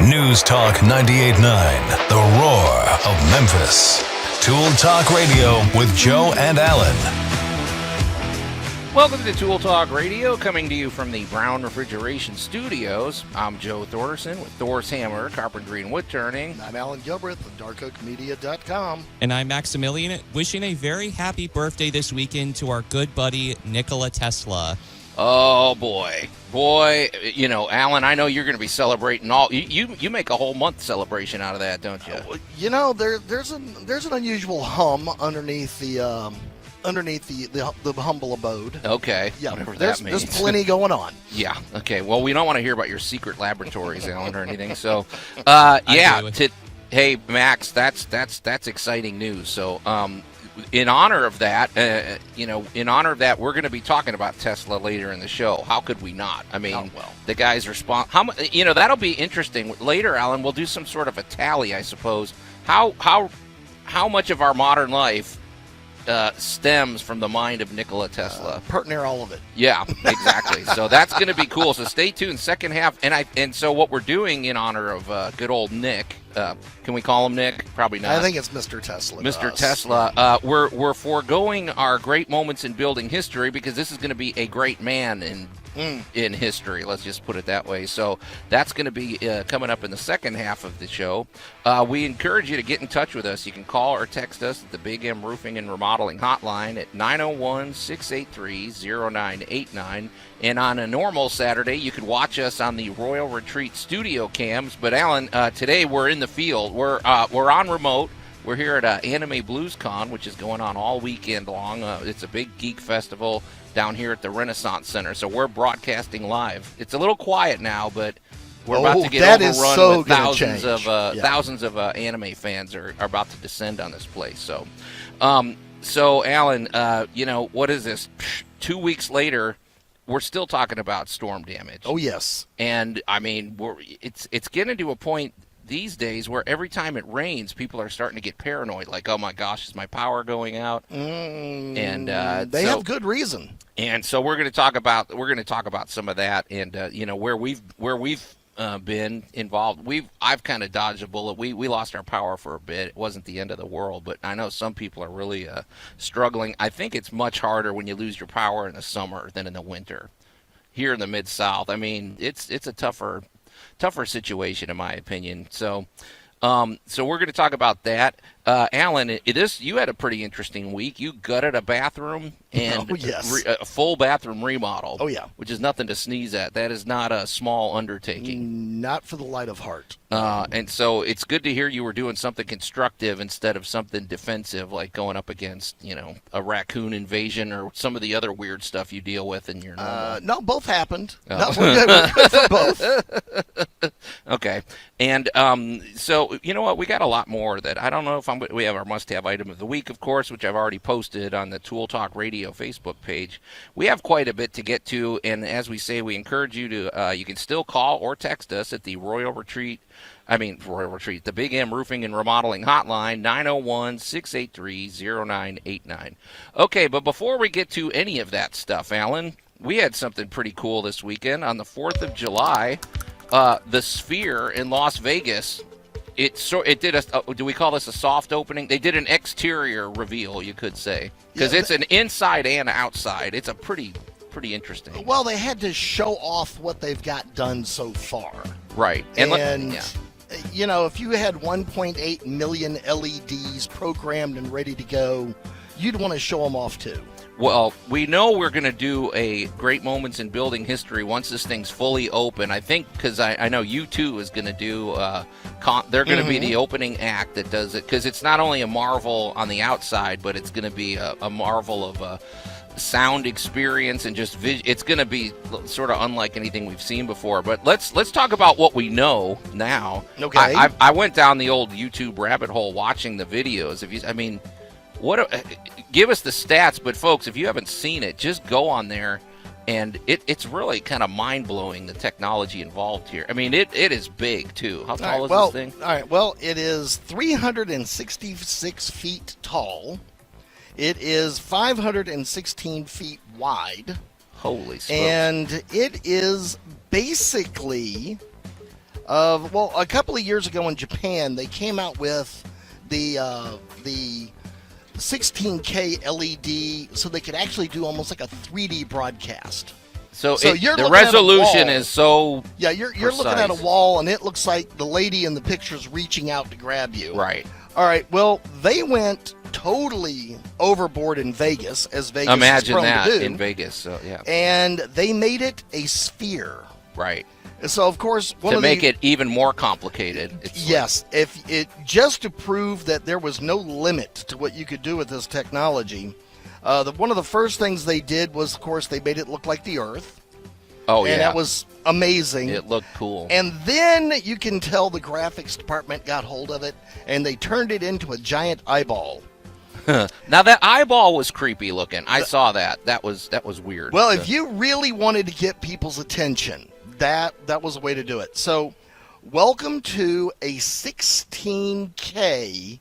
News Talk 98.9, the roar of Memphis. Tool Talk Radio with Joe and Allan. Welcome to Tool Talk Radio, coming to you from the Brown Refrigeration Studios. I'm Joe Thorderson with Thor's Hammer, Carpentry and Wood Turning. I'm Allan Gilbreth of darkoakmedia.com. And I'm Maximilian, wishing a very happy birthday this weekend to our good buddy Nikola Tesla. Oh, boy. You know, Allan, I know you're going to be celebrating all. You make a whole month celebration out of that, don't you? You know, there's an unusual hum underneath the humble abode. Okay. Yeah, whatever there's that means. plenty going on. Yeah. Okay. Well, we don't want to hear about your secret laboratories, Allan, or anything. So, hey, Max, that's exciting news. So, in honor of that, we're going to be talking about Tesla later in the show. How could we not? I mean, the guy's response. That'll be interesting later, Allan. We'll do some sort of a tally, I suppose. How much of our modern life stems from the mind of Nikola Tesla? Pert near all of it. Yeah, exactly. So that's going to be cool. So stay tuned. Second half, and so what we're doing in honor of good old Nick. Can we call him Nick? Probably not. I think it's Mr. Tesla. Mr. Tesla. We're foregoing our great moments in building history because this is going to be a great man in history. Let's just put it that way. So that's going to be coming up in the second half of the show. We encourage you to get in touch with us. You can call or text us at the Big M Roofing and Remodeling Hotline at 901-683-0989. And on a normal Saturday, you could watch us on the Royal Retreat studio cams. But Allan, today we're in the field. We're on remote. We're here at Anime Blues Con, which is going on all weekend long. It's a big geek festival down here at the Renaissance Center. So we're broadcasting live. It's a little quiet now, but we're about to get overrun with thousands of anime fans are about to descend on this place. So, Allan, what is this? 2 weeks later, we're still talking about storm damage. Oh, yes. And, I mean, it's getting to a point these days where every time it rains, people are starting to get paranoid. Like, oh, my gosh, is my power going out? And they have good reason. And so we're going to talk about some of that and, where we've been involved. I've kind of dodged a bullet. We lost our power for a bit. It wasn't the end of the world, but I know some people are really struggling. I think it's much harder when you lose your power in the summer than in the winter. Here in the Mid-South, I mean, it's a tougher situation in my opinion. So we're going to talk about that. Allan, you had a pretty interesting week. You gutted a bathroom and a full bathroom remodel. Oh, yeah. Which is nothing to sneeze at. That is not a small undertaking. Not for the light of heart. And so it's good to hear you were doing something constructive instead of something defensive, like going up against, a raccoon invasion or some of the other weird stuff you deal with in your normal. No, both happened. No, we're good for both. Okay. And so, you know what? We got a lot more that I don't know if we have our must-have item of the week, of course, which I've already posted on the Tool Talk Radio Facebook page. We have quite a bit to get to, and as we say, we encourage you to, you can still call or text us at the the Big M Roofing and Remodeling Hotline, 901-683-0989. Okay, but before we get to any of that stuff, Allan, we had something pretty cool this weekend. On the 4th of July, the Sphere in Las Vegas, it did do we call this a soft opening? They did an exterior reveal, you could say, because it's an inside and outside. It's a pretty interesting. Well, they had to show off what they've got done so far. Right. If you had 1.8 million LEDs programmed and ready to go, you'd want to show them off too. Well, we know we're going to do a Great Moments in Building History once this thing's fully open. I think because I know U2 is going to do, they're going to be the opening act that does it, because it's not only a marvel on the outside, but it's going to be a marvel of sound experience and just it's going to be sort of unlike anything we've seen before. But let's talk about what we know now. Okay. I went down the old YouTube rabbit hole watching the videos. Give us the stats, but folks, if you haven't seen it, just go on there, and it's really kind of mind-blowing, the technology involved here. I mean, it is big, too. How tall is this thing? All right, well, it is 366 feet tall. It is 516 feet wide. Holy smokes. And it is basically Well, a couple of years ago in Japan, they came out with the 16K LED, so they could actually do almost like a 3D broadcast. So you're the looking at a resolution wall. is so Yeah, you're looking at a wall, and it looks like the lady in the picture's reaching out to grab you. right. All right. Well, they went totally overboard in Vegas, as Vegas Imagine is prone that to do, in Vegas. So yeah, and they made it a sphere. right. So of course, To make it even more complicated. Yes, if it just to prove that there was no limit to what you could do with this technology. One of the first things they did was, of course, they made it look like the Earth. Oh yeah, And that was amazing. it looked cool. And then you can tell the graphics department got hold of it, and they turned it into a giant eyeball. Now that eyeball was creepy looking. I saw that. That was weird. Well, if you really wanted to get people's attention, that was a way to do it. So, welcome to a 16K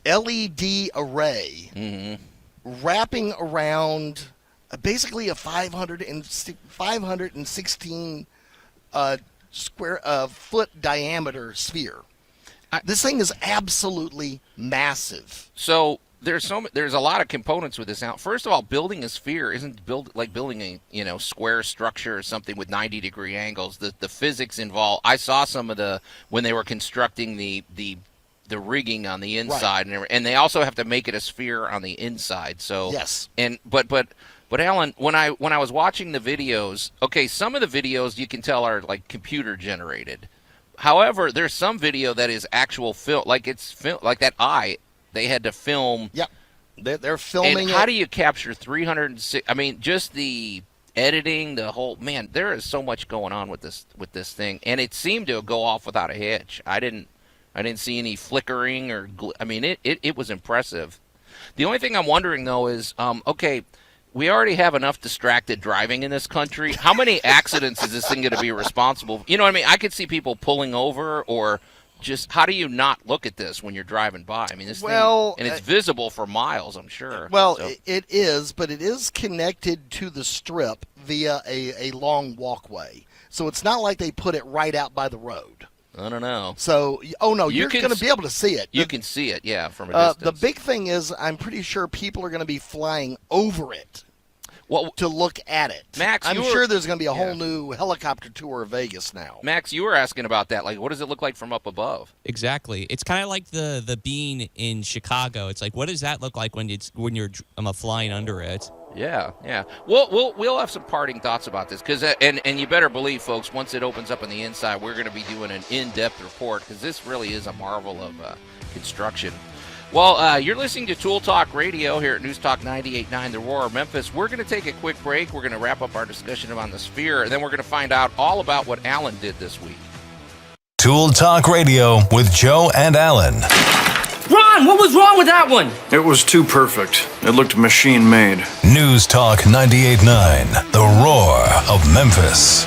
LED array wrapping around basically a 516 square foot diameter sphere. This thing is absolutely massive. So there's a lot of components with this. Now, first of all, building a sphere isn't like building a square structure or something with 90-degree angles. The physics involved. I saw some of when they were constructing the rigging on the inside, Right. and they also have to make it a sphere on the inside. So Yes. And but Allan, when I was watching the videos, okay, some of the videos you can tell are like computer generated. However, there's some video that is actual film, like like that eye. They had to film. Yep, they're filming. And how do you capture 306? I mean, just the editing, the whole man. There is so much going on with this thing, and it seemed to go off without a hitch. I didn't see any flickering or. I mean, it was impressive. The only thing I'm wondering though is, okay, we already have enough distracted driving in this country. How many accidents is this thing going to be responsible? You know what I mean? I could see people pulling over, or just how do you not look at this when you're driving by? I mean, this thing, and it's visible for miles, I'm sure. Well, So- it is, but it is connected to the strip via a long walkway. So it's not like they put it right out by the road. I don't know. So, you're can going to be able to see it. You can see it, yeah, from a distance. The big thing is, I'm pretty sure people are going to be flying over it to look at it. Max, I'm sure there's going to be a whole new helicopter tour of Vegas now. Max, you were asking about that. Like, what does it look like from up above? Exactly. It's kind of like the bean in Chicago. It's like, what does that look like when you're flying under it? Yeah. We'll have some parting thoughts about this, because and you better believe, folks, once it opens up on the inside, we're going to be doing an in-depth report, because this really is a marvel of construction. Well, you're listening to Tool Talk Radio here at News Talk 98.9 The Roar of Memphis. We're going to take a quick break. We're going to wrap up our discussion on the sphere, and then we're going to find out all about what Allan did this week. Tool Talk Radio with Joe and Allan. Ron, what was wrong with that one? It was too perfect. It looked machine-made. News Talk 98.9 The Roar of Memphis.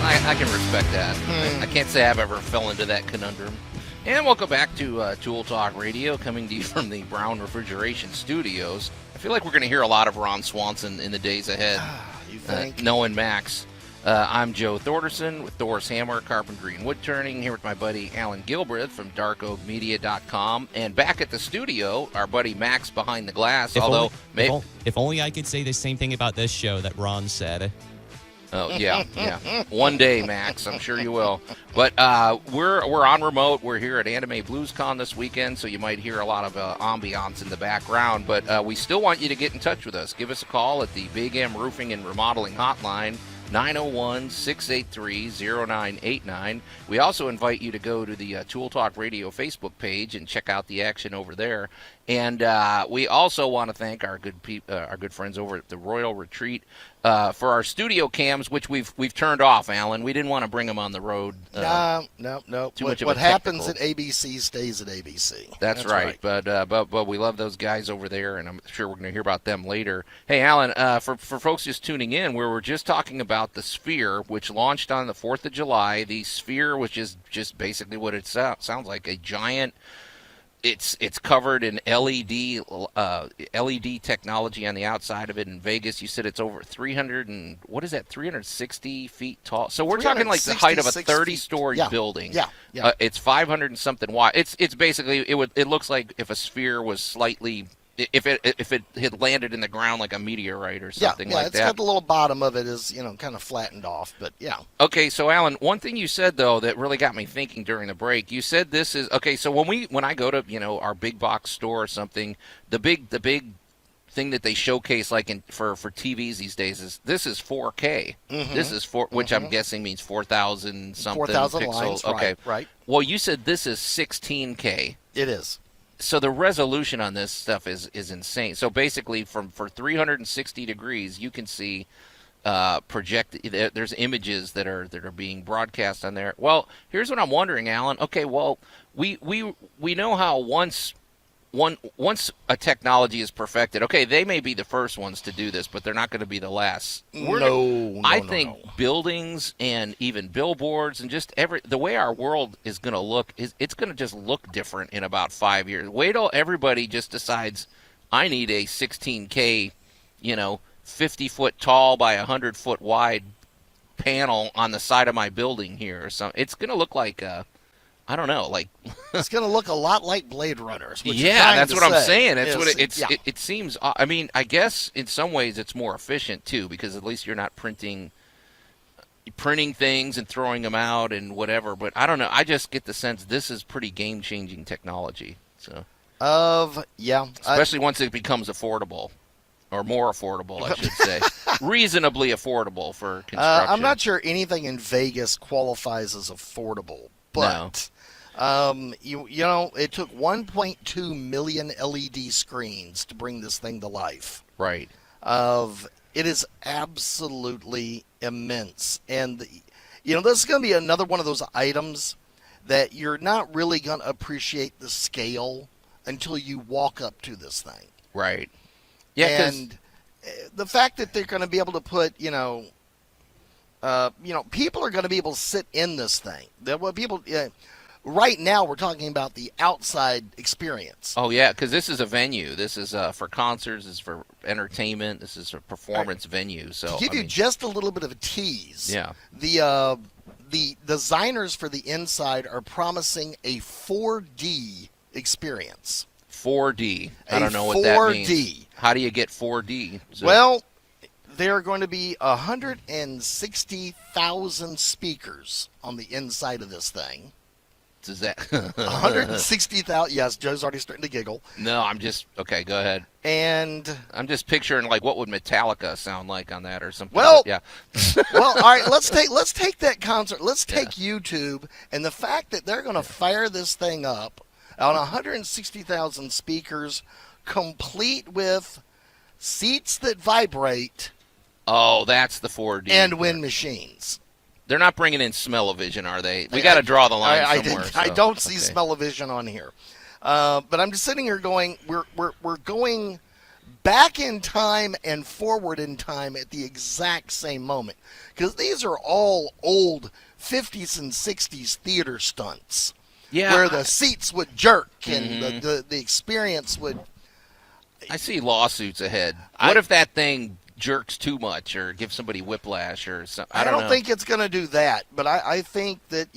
I can respect that. I can't say I've ever fell into that conundrum. And welcome back to Tool Talk Radio, coming to you from the Brown Refrigeration Studios. I feel like we're going to hear a lot of Ron Swanson in the days ahead. You think? Knowing Max. I'm Joe Thorderson with Thor's Hammer, Carpentry, and Wood Turning, here with my buddy Allan Gilbreth from darkoakmedia.com. And back at the studio, our buddy Max behind the glass. If only I could say the same thing about this show that Ron said. Oh, yeah. One day, Max. I'm sure you will. But we're on remote. We're here at Anime BluesCon this weekend, so you might hear a lot of ambiance in the background. But we still want you to get in touch with us. Give us a call at the Big M Roofing and Remodeling Hotline, 901-683-0989. We also invite you to go to the Tool Talk Radio Facebook page and check out the action over there. And we also want to thank our good friends over at the Royal Retreat for our studio cams, which we've turned off, Allan. We didn't want to bring them on the road. No. Too much of What a happens technical. at ABC stays at ABC. That's right. But we love those guys over there, and I'm sure we're going to hear about them later. Hey, Allan, for folks just tuning in, where we're just talking about the Sphere, which launched on the 4th of July. The Sphere, which is just basically what it sounds like, a giant It's covered in LED technology on the outside of it. In Vegas, you said it's over 360 feet tall. So we're talking like the height of a 30-story building. Yeah, yeah. It's 500 and something wide. It's basically it looks like if a sphere was slightly. If it had landed in the ground like a meteorite or something like that. Yeah, it's got the little bottom of it is, kind of flattened off, but yeah. Okay, so Allan, one thing you said though that really got me thinking during the break, you said this is okay. So when I go to our big box store or something, the big thing that they showcase like for TVs these days is this is 4K. Mm-hmm. This is which I'm guessing means 4,000 something 4,000 pixels. lines. Okay, right. Well, you said this is 16K. It is. So the resolution on this stuff is insane. So basically, for 360 degrees, you can see there's images that are being broadcast on there. Well, here's what I'm wondering, Allan. Okay, well, we know how once a technology is perfected, okay, they may be the first ones to do this, but they're not going to be the last. I think buildings and even billboards and just the way our world is going to look it's going to just look different in about 5 years. Wait till everybody just decides I need a 16K, 50-foot tall by 100-foot wide panel on the side of my building here or something. It's going to look like I don't know, like it's going to look a lot like Blade Runners. Yeah, that's what I'm saying. It seems. I mean, I guess in some ways it's more efficient too, because at least you're not printing things and throwing them out and whatever. But I don't know. I just get the sense this is pretty game-changing technology. So especially once it becomes affordable. Or more affordable, I should say. Reasonably affordable for construction. I'm not sure anything in Vegas qualifies as affordable, but it took 1.2 million LED screens to bring this thing to life. Right. It is absolutely immense, and this is going to be another one of those items that you're not really going to appreciate the scale until you walk up to this thing. Right. Yeah, and the fact that they're going to be able to put, people are going to be able to sit in this thing. Right now, we're talking about the outside experience. Oh yeah, because this is a venue. This is for concerts. This is for entertainment. This is a performance venue. So to give you just a little bit of a tease, the designers for the inside are promising a 4D experience. 4D. I don't know what that means. 4D. How do you get 4D? Well, there are going to be 160,000 speakers on the inside of this thing. Is that 160,000? Yes, Joe's already starting to giggle. No, I'm just okay. Go ahead. And I'm just picturing like what would Metallica sound like on that or something. Well, yeah. Well, all right. Let's take that concert. Let's take YouTube and the fact that they're going to fire this thing up on 160,000 speakers, complete with seats that vibrate. Oh, that's the 4D. And wind machines. They're not bringing in smell-o-vision, are they? We got to draw the line somewhere. I don't see smell-o-vision on here. But I'm just sitting here going, we're going back in time and forward in time at the exact same moment. Because these are all old 50s and 60s theater stunts. Yeah, where the seats would jerk and the experience would... I see lawsuits ahead. What if that thing jerks too much or gives somebody whiplash or something? I don't know. think it's going to do that, but I think that,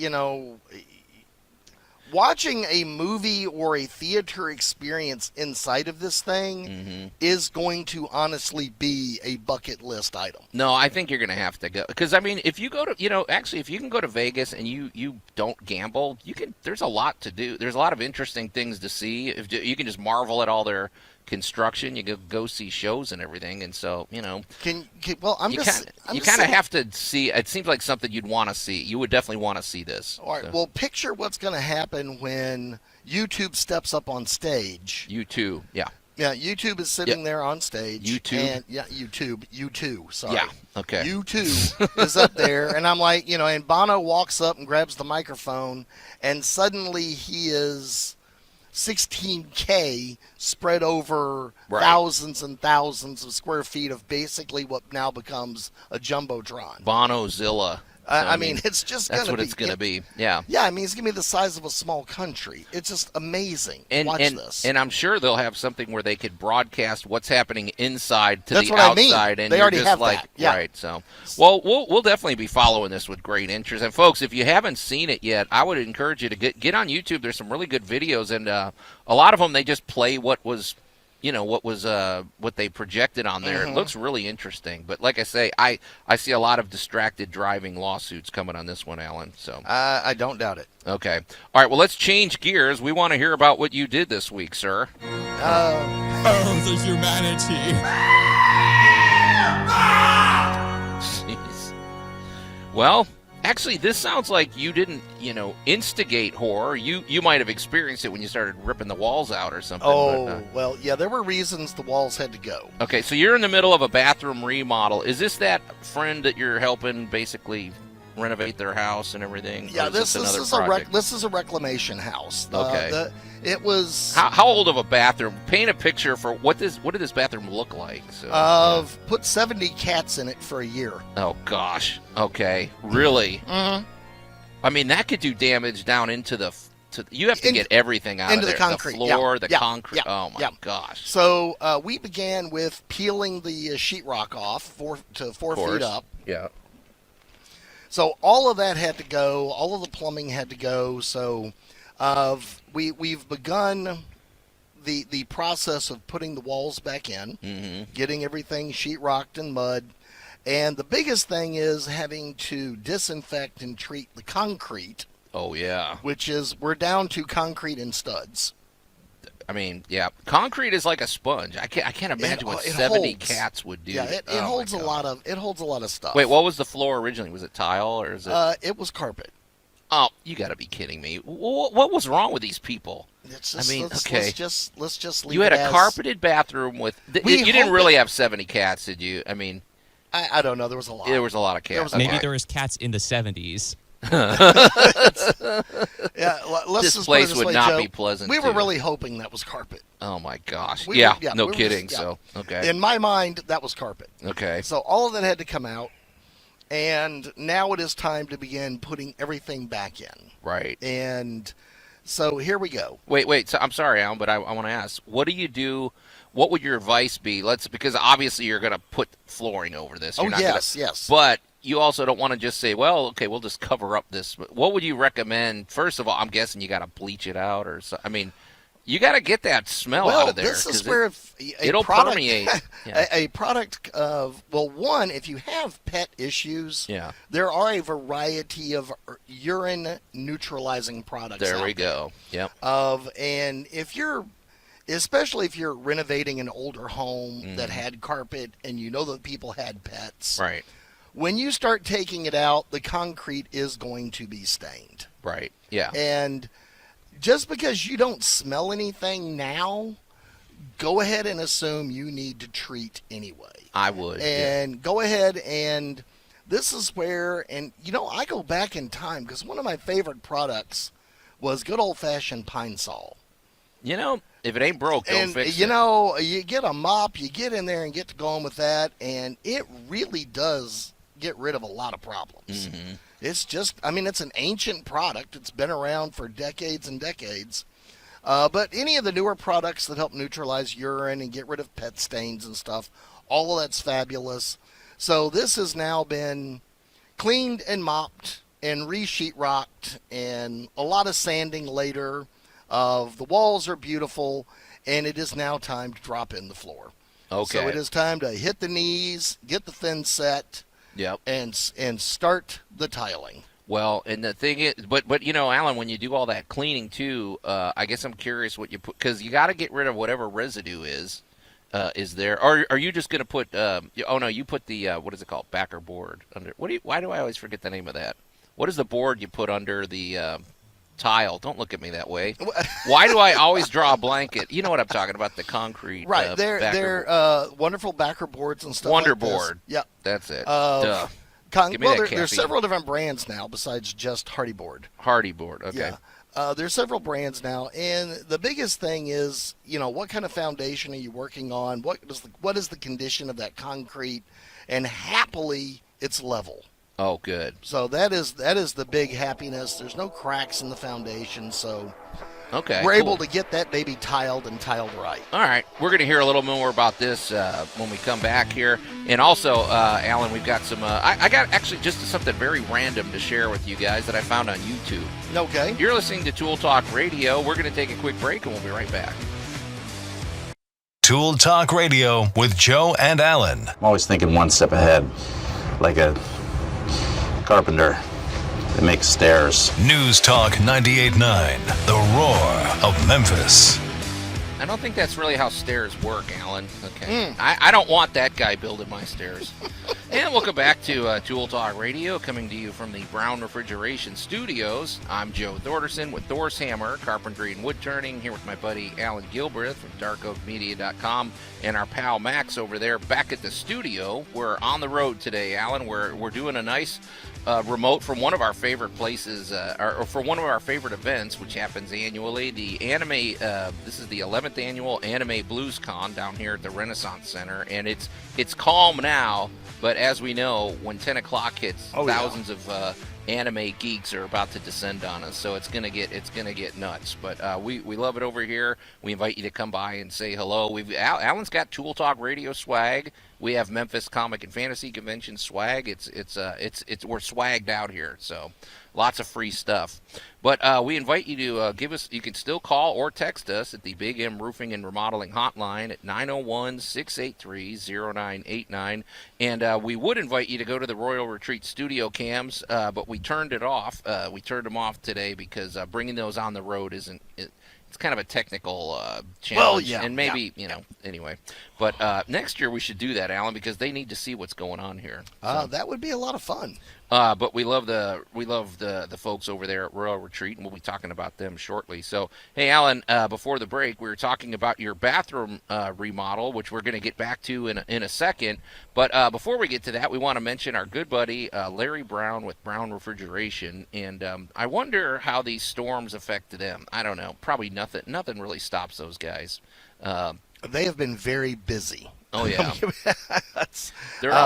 watching a movie or a theater experience inside of this thing is going to honestly be a bucket list item. No, I think you're going to have to go. Because, I mean, if you go to, if you can go to Vegas and you don't gamble, there's a lot to do. There's a lot of interesting things to see. If you can just marvel at all their construction. You go see shows and everything, and so you kind of have to see. It seems like something you'd want to see. You would definitely want to see this. All right. So. Well, picture what's going to happen when YouTube steps up on stage. YouTube, yeah. Yeah, YouTube is sitting there on stage. YouTube? YouTube, sorry. Yeah, okay. YouTube is up there, and I'm like, and Bono walks up and grabs the microphone, and suddenly he is 16K spread over thousands and thousands of square feet of basically what now becomes a Jumbotron. Bonozilla. I mean, it's just that's gonna what be, it's going to be. Yeah. Yeah, I mean, it's gonna be the size of a small country. It's just amazing. Watch this. And I'm sure they'll have something where they could broadcast what's happening inside to That's the what I mean. outside, and They you're already just have like, that. Yeah. right? So, well, we'll definitely be following this with great interest. And folks, if you haven't seen it yet, I would encourage you to get on YouTube. There's some really good videos, and a lot of them they just play what they projected on there. It looks really interesting. But like I say, I see a lot of distracted driving lawsuits coming on this one, Alan. So I don't doubt it. okay, all right. Well, let's change gears. We want to hear about what you did this week, sir. Oh, the humanity. Jeez. Well, actually, this sounds like you didn't, instigate horror. You might have experienced it when you started ripping the walls out or something. Well, yeah, there were reasons the walls had to go. Okay, so you're in the middle of a bathroom remodel. Is this that friend that you're helping basically renovate their house and everything? Yeah, Or this another is project? this is a reclamation house. Okay. It was How old of a bathroom? Paint a picture for what did this bathroom look like? So, put 70 cats in it for a year. Oh gosh. Okay. Really? Mm-hmm. I mean, that could do damage down into the. You have to get everything out into of the there. concrete, The floor, yeah, the yeah, concrete. yeah, Oh my yeah. gosh. So we began with peeling the sheetrock off 4 feet up. Yeah. So all of that had to go. All of the plumbing had to go. So we've begun the process of putting the walls back in, getting everything sheetrocked and mud. And the biggest thing is having to disinfect and treat the concrete. Oh yeah. Which is, we're down to concrete and studs. I mean, yeah, concrete is like a sponge. I can't imagine what it 70 holds. cats would do. Yeah, it Oh, my holds a God. lot of stuff. Wait, what was the floor originally? Was it tile or is it? It was carpet. Oh, you got to be kidding me! What was wrong with these people? It's just, I mean, let's just leave You had it a as- carpeted bathroom with. We You didn't hope really have 70 cats, did you? I mean, I don't know. There was a lot. there was a lot of cats. a Maybe lot. there was cats in the 70s. Yeah, let's This just place put it this would way, not Joe. be pleasant, We were too. really hoping that was carpet. Oh my gosh! We Yeah, were- yeah, no we were kidding. just- yeah. So okay, In my mind, that was carpet. okay. So all of that had to come out, and now it is time to begin putting everything back in. Right. And so here we go. Wait. So I'm sorry, Alan, but I want to ask: what do you do? What would your advice be? Because obviously you're going to put flooring over this. You're Oh, not yes, gonna, yes. But you also don't want to just say, well, okay, we'll just cover up this. What would you recommend? First of all, I'm guessing you got to bleach it out, or so. I mean, you got to get that smell out of there. This is 'cause where it'll permeate. Yeah. a product of, well, one, if you have pet issues, Yeah. there are a variety of urine neutralizing products. There out we go. Yep. And especially if you're renovating an older home that had carpet and you know that people had pets, Right. when you start taking it out, the concrete is going to be stained. Right. Yeah. And just because you don't smell anything now, go ahead and assume you need to treat anyway. I would. And go ahead, and this is where, and I go back in time because one of my favorite products was good old-fashioned Pine Sol. If it ain't broke, don't And fix it. you get a mop, you get in there and get to going with that, and it really does get rid of a lot of problems. It's just, it's an ancient product. It's been around for decades and decades. But any of the newer products that help neutralize urine and get rid of pet stains and stuff, all of that's fabulous. So this has now been cleaned and mopped and re-sheetrocked, and a lot of sanding later. The walls are beautiful, and it is now time to drop in the floor. Okay. So it is time to hit the knees, get the thin set, Yep. and start the tiling. Well, and the thing is, but Alan, when you do all that cleaning too, I guess I'm curious what you put, because you got to get rid of whatever residue is there. Or are you just going to put? Oh no, you put the what is it called, backer board under? Why do I always forget the name of that? What is the board you put under the tile? Don't look at me that way. Why do I always draw a blanket? You know what I'm talking about, the concrete. Right, they're wonderful backer boards and stuff. Wonder like this. board. Yep. That's it. Duh. Give me that there's caffeine. several different brands now besides just Hardy Board. Hardy board. Okay. Yeah. There's several brands now, and the biggest thing is, what kind of foundation are you working on? What is the condition of that concrete? And happily, it's level. Oh, good. So that is the big happiness. There's no cracks in the foundation, so Okay. we're cool. able to get that baby tiled right. All right, we're going to hear a little more about this when we come back here. And also, Allan, we've got some, I got actually just something very random to share with you guys that I found on YouTube. Okay. You're listening to Tool Talk Radio. We're going to take a quick break, and we'll be right back. Tool Talk Radio with Joe and Allan. I'm always thinking one step ahead, like a carpenter that makes stairs. News Talk 98.9, the roar of Memphis. I don't think that's really how stairs work, Allan. Okay. I don't want that guy building my stairs. And welcome back to Tool Talk Radio, coming to you from the Brown Refrigeration Studios. I'm Joe Thorderson with Thor's Hammer, Carpentry and Wood Turning, here with my buddy Allan Gilbreth from darkoakmedia.com and our pal Max over there back at the studio. We're on the road today, Allan. We're doing a nice remote from one of our favorite places, or for one of our favorite events, which happens annually. The anime, this is the 11th annual Anime Blues Con down here at the Renaissance Center, and it's calm now. But as we know, when 10 o'clock hits, thousands of anime geeks are about to descend on us. So it's gonna get nuts. But we love it over here. We invite you to come by and say hello. Allan's got Tool Talk Radio swag. We have Memphis Comic and Fantasy Convention swag. We're swagged out here. So lots of free stuff. But we invite you to give us. You can still call or text us at the Big M Roofing and Remodeling Hotline at 901-683-0989. And we would invite you to go to the Royal Retreat studio cams, but we turned it off. We turned them off today because bringing those on the road isn't. It's kind of a technical challenge, and maybe anyway. But next year we should do that, Allan, because they need to see what's going on here. So. That would be a lot of fun. But we love the folks over there at Royal Retreat, and we'll be talking about them shortly. So, hey, Allan, before the break, we were talking about your bathroom remodel, which we're going to get back to in a second. But before we get to that, we want to mention our good buddy Larry Brown with Brown Refrigeration, and I wonder how these storms affected them. I don't know. Probably nothing. Nothing really stops those guys. They have been very busy. Oh, yeah.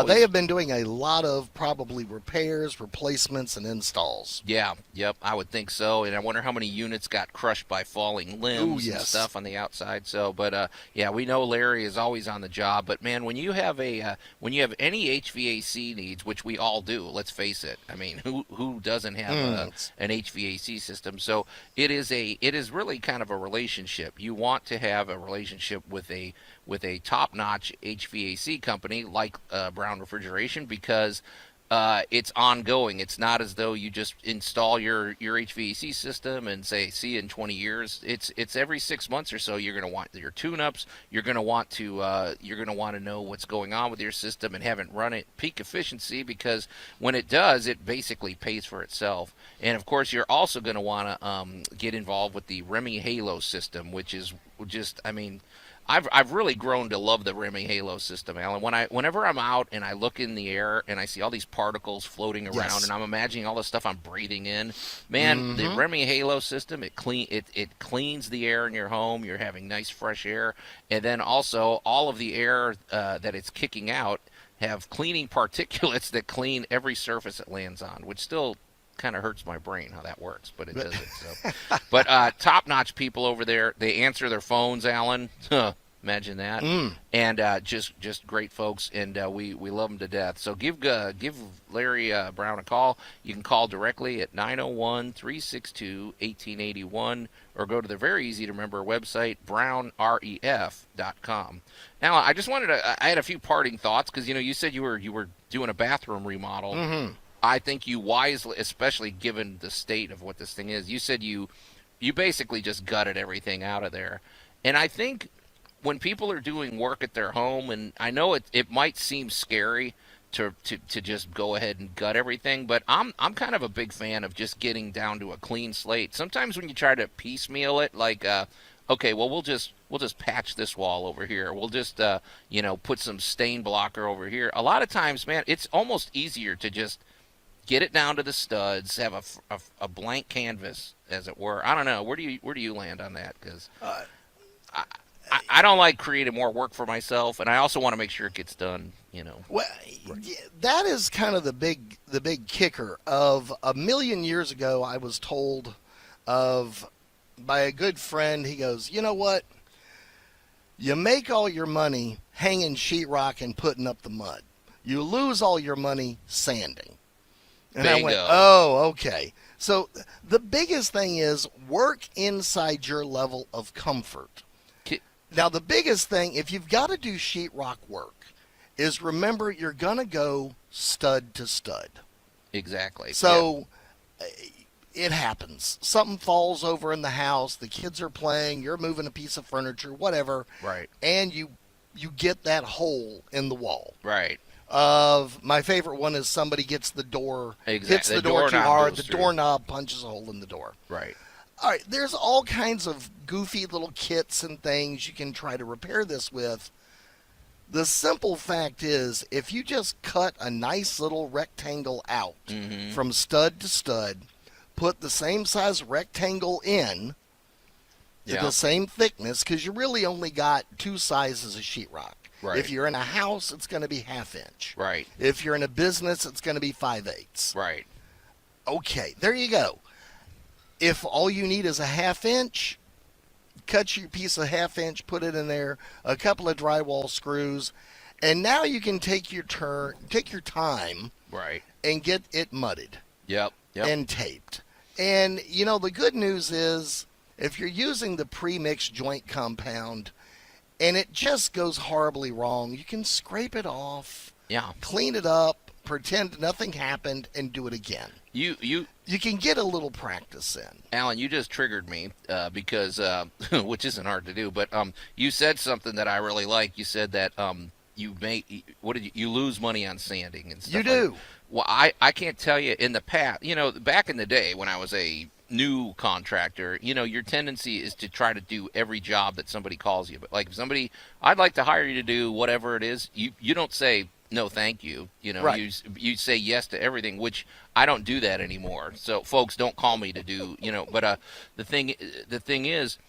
They have been doing a lot of probably repairs, replacements, and installs. Yeah, yep, I would think so. And I wonder how many units got crushed by falling limbs and stuff on the outside. So, but yeah, we know Larry is always on the job. But man, when you have any HVAC needs, which we all do, let's face it. I mean, who doesn't have an HVAC system? So it is really kind of a relationship. You want to have a relationship with a top-notch HVAC company like Brown Refrigeration, because it's ongoing. It's not as though you just install your HVAC system and say, see you in 20 years. It's every 6 months or so you're going to want your tune-ups. You're going to want to know what's going on with your system and have it run at peak efficiency, because when it does, it basically pays for itself. And of course, you're also going to want to get involved with the Remy Halo system, which is just, I mean, I've really grown to love the Remy Halo system, Allan. Whenever I'm out and I look in the air and I see all these particles floating around, and I'm imagining all the stuff I'm breathing in, man, the Remy Halo system, it cleans the air in your home. You're having nice fresh air, and then also all of the air that it's kicking out have cleaning particulates that clean every surface it lands on, which still kind of hurts my brain how that works, but it does it. So, but top-notch people over there, they answer their phones, Allan. Imagine that. And just great folks, and we love them to death. So give Larry Brown a call. You can call directly at 901-362-1881, or go to the very easy to remember website, brownref.com. Now, I just wanted to, I had a few parting thoughts, because you said you were doing a bathroom remodel. I think you wisely, especially given the state of what this thing is, you said you basically just gutted everything out of there. And I think when people are doing work at their home, and I know it might seem scary to just go ahead and gut everything, but I'm kind of a big fan of just getting down to a clean slate. Sometimes when you try to piecemeal it, like okay, well we'll just patch this wall over here. We'll just put some stain blocker over here. A lot of times, man, it's almost easier to just get it down to the studs, have a blank canvas, as it were. I don't know. Where do you land on that? Because I don't like creating more work for myself, and I also want to make sure it gets done. Well, yeah, that is kind of the big kicker. Of a million years ago, I was told by a good friend. He goes, you know what? You make all your money hanging sheetrock and putting up the mud. You lose all your money sanding. And I went, oh, okay. So the biggest thing is work inside your level of comfort. Now, the biggest thing, if you've got to do sheetrock work, is remember you're going to go stud to stud. Exactly. So it happens. Something falls over in the house, the kids are playing, you're moving a piece of furniture, whatever. Right. And you get that hole in the wall. Right. My favorite one is somebody gets the door, hits the door too hard, the doorknob punches a hole in the door. Right. All right, there's all kinds of goofy little kits and things you can try to repair this with. The simple fact is, if you just cut a nice little rectangle out from stud to stud, put the same size rectangle in, the same thickness, because you really only got two sizes of sheetrock. Right. If you're in a house, it's going to be 1/2 inch. Right. If you're in a business, it's going to be 5/8. Right. Okay, there you go. If all you need is a 1/2 inch, cut your piece of 1/2 inch, put it in there, a couple of drywall screws, and now you can take your time, right, and get it mudded. Yep. And taped. And the good news is, if you're using the pre-mixed joint compound, and it just goes horribly wrong, you can scrape it off, clean it up, pretend nothing happened, and do it again. You can get a little practice in. Allan, you just triggered me because, which isn't hard to do, but you said something that I really like. You said that you lose money on sanding and stuff. You do. Well, I can't tell you in the past, back in the day when I was a new contractor, your tendency is to try to do every job that somebody calls you. But like if I'd like to hire you to do whatever it is, you don't say no thank you. Right. You say yes to everything, which I don't do that anymore. So folks, don't call me to do, but the thing is,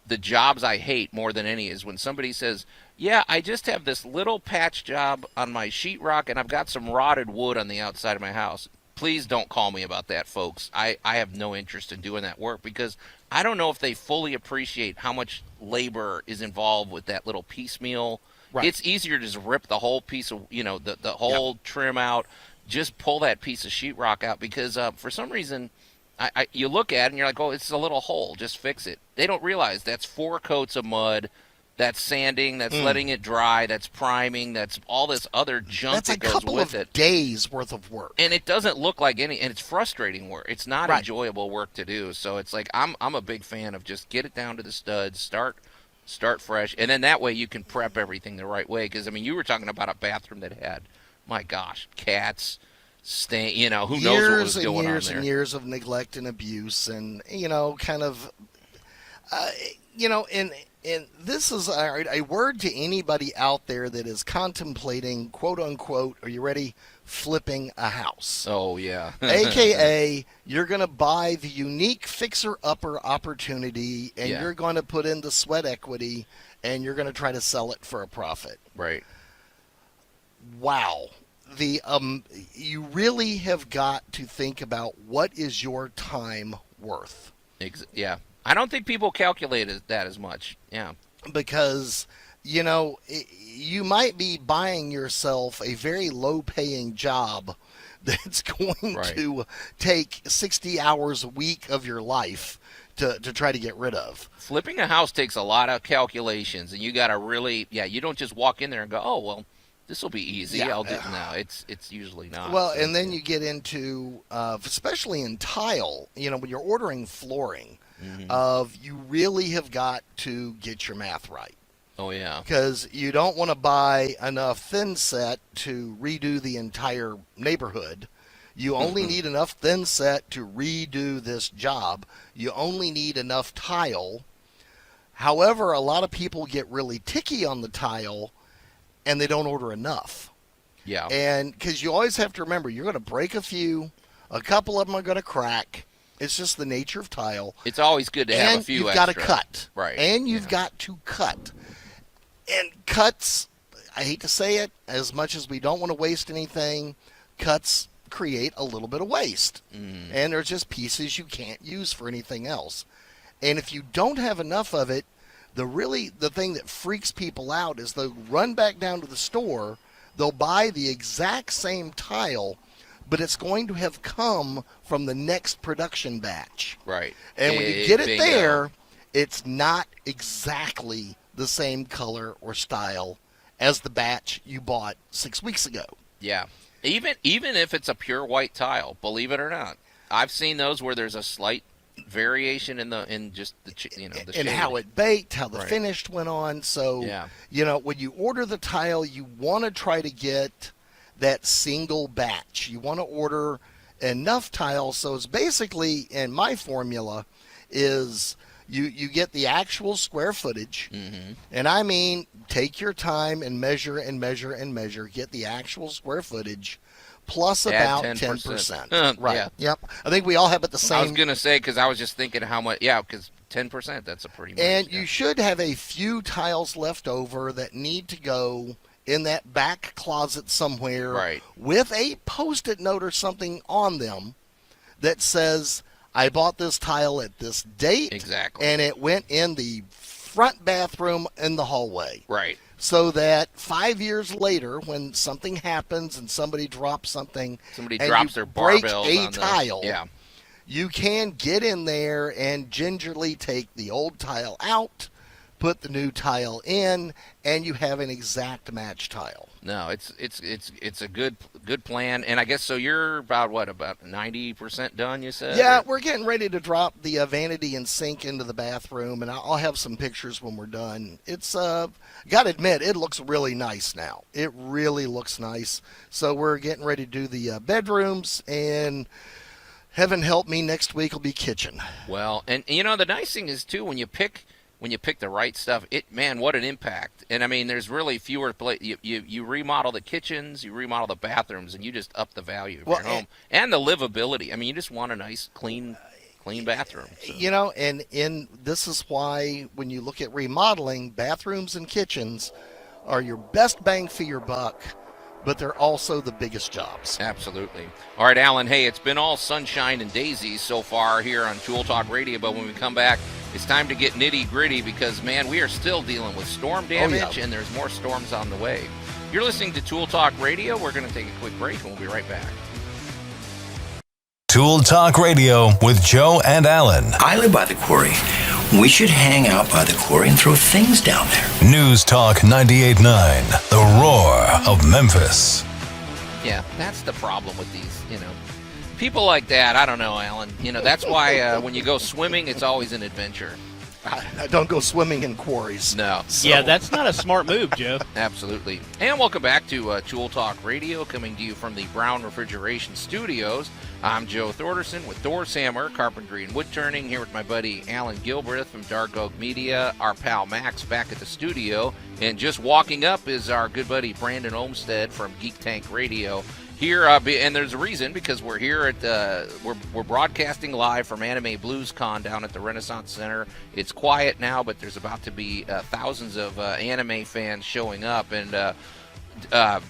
the jobs I hate more than any is when somebody says, yeah, I just have this little patch job on my sheetrock and I've got some rotted wood on the outside of my house. Please don't call me about that, folks. I have no interest in doing that work because I don't know if they fully appreciate how much labor is involved with that little piecemeal. Right. It's easier to just rip the whole piece of, the whole trim out, just pull that piece of sheetrock out because for some reason you look at it and you're like, oh, it's a little hole, just fix it. They don't realize that's 4 coats of mud. That's sanding, that's letting it dry, that's priming, that's all this other junk that goes with it. That's a couple of days worth of work. And it doesn't look like and it's frustrating work. It's not enjoyable work to do. So it's like I'm a big fan of just get it down to the studs, start fresh, and then that way you can prep everything the right way. Because you were talking about a bathroom that had, my gosh, cats, who knows what was going on there. Years and years of neglect and abuse, and kind of, And this is a word to anybody out there that is contemplating, quote unquote, are you ready, flipping a house. Oh, yeah. AKA, you're going to buy the unique fixer-upper opportunity, and you're going to put in the sweat equity, and you're going to try to sell it for a profit. Right. Wow. You really have got to think about what is your time worth. Yeah. I don't think people calculate that as much. Yeah. Because, you might be buying yourself a very low-paying job that's going to take 60 hours a week of your life to try to get rid of. Flipping a house takes a lot of calculations, and you got to really, you don't just walk in there and go, oh, well, this will be easy. Yeah. I'll do. No, it's usually not. Well, and then you get into, especially in tile, when you're ordering flooring, you really have got to get your math right. Oh, yeah. Because you don't want to buy enough thin set to redo the entire neighborhood. You only need enough thin set to redo this job. You only need enough tile. However, a lot of people get really ticky on the tile, and they don't order enough. Yeah. And because you always have to remember, you're going to break a couple of them are going to crack. It's just the nature of tile. It's always good to have a few extra. And you've got to cut. Right. And you've got to cut. And cuts, I hate to say it, as much as we don't want to waste anything, cuts create a little bit of waste. And there's just pieces you can't use for anything else. And if you don't have enough of it, the thing that freaks people out is they'll run back down to the store, they'll buy the exact same tile, but it's going to have come from the next production batch. Right. And when you get it there, it's not exactly the same color or style as the batch you bought 6 weeks ago. Yeah. Even if it's a pure white tile, believe it or not, I've seen those where there's a slight variation in just the and shade. how it baked, how the finished went on. So when you order the tile, you want to try to get that single batch. You want to order enough tiles. So it's basically, in my formula, is you get the actual square footage, and I mean take your time and measure and measure and measure. Get the actual square footage. Plus about 10%. Right. Yeah. Yep. I think we all have it the same. I was going to say, because I was just thinking how much. Yeah, because 10%, that's a pretty much. And you should have a few tiles left over that need to go in that back closet somewhere with a Post-it note or something on them that says, I bought this tile at this date. Exactly. And it went in the front bathroom in the hallway. Right. So that 5 years later, when something happens and somebody drops something, somebody and drops you their break barbells a tile, you can get in there and gingerly take the old tile out, put the new tile in, and you have an exact match tile. No, it's a good plan, and I guess so. You're about 90% done, you said? Yeah, we're getting ready to drop the vanity and sink into the bathroom, and I'll have some pictures when we're done. It's gotta admit, it looks really nice now. It really looks nice. So we're getting ready to do the bedrooms, and heaven help me, next week will be kitchen. Well, and the nice thing is too, when you pick the right stuff, what an impact. And I mean, there's really fewer you remodel the kitchens, you remodel the bathrooms, and you just up the value of your home and the livability. I mean, you just want a nice clean bathroom. So. And this is why when you look at remodeling, bathrooms and kitchens are your best bang for your buck, but they're also the biggest jobs. Absolutely. All right, Allan, hey, it's been all sunshine and daisies so far here on Tool Talk Radio, but when we come back, it's time to get nitty-gritty because, man, we are still dealing with storm damage, and there's more storms on the way. You're listening to Tool Talk Radio. We're going to take a quick break, and we'll be right back. Tool Talk Radio with Joe and Allan. I live by the quarry. We should hang out by the quarry and throw things down there. News Talk 98.9, the roar of Memphis. Yeah, that's the problem with these, people like that. I don't know, Allan. That's why when you go swimming, it's always an adventure. I don't go swimming in quarries. No. So. Yeah, that's not a smart move, Joe. Absolutely. And welcome back to Tool Talk Radio, coming to you from the Brown Refrigeration Studios. I'm Joe Thorderson with Thor's Hammer, Carpentry and Wood Turning, here with my buddy Allan Gilbreth from Dark Oak Media, our pal Max back at the studio, and just walking up is our good buddy Brandon Olmstead from Geek Tank Radio. Here, and there's a reason, because we're here at we're broadcasting live from Anime Blues Con down at the Renaissance Center. It's quiet now, but there's about to be thousands of anime fans showing up. And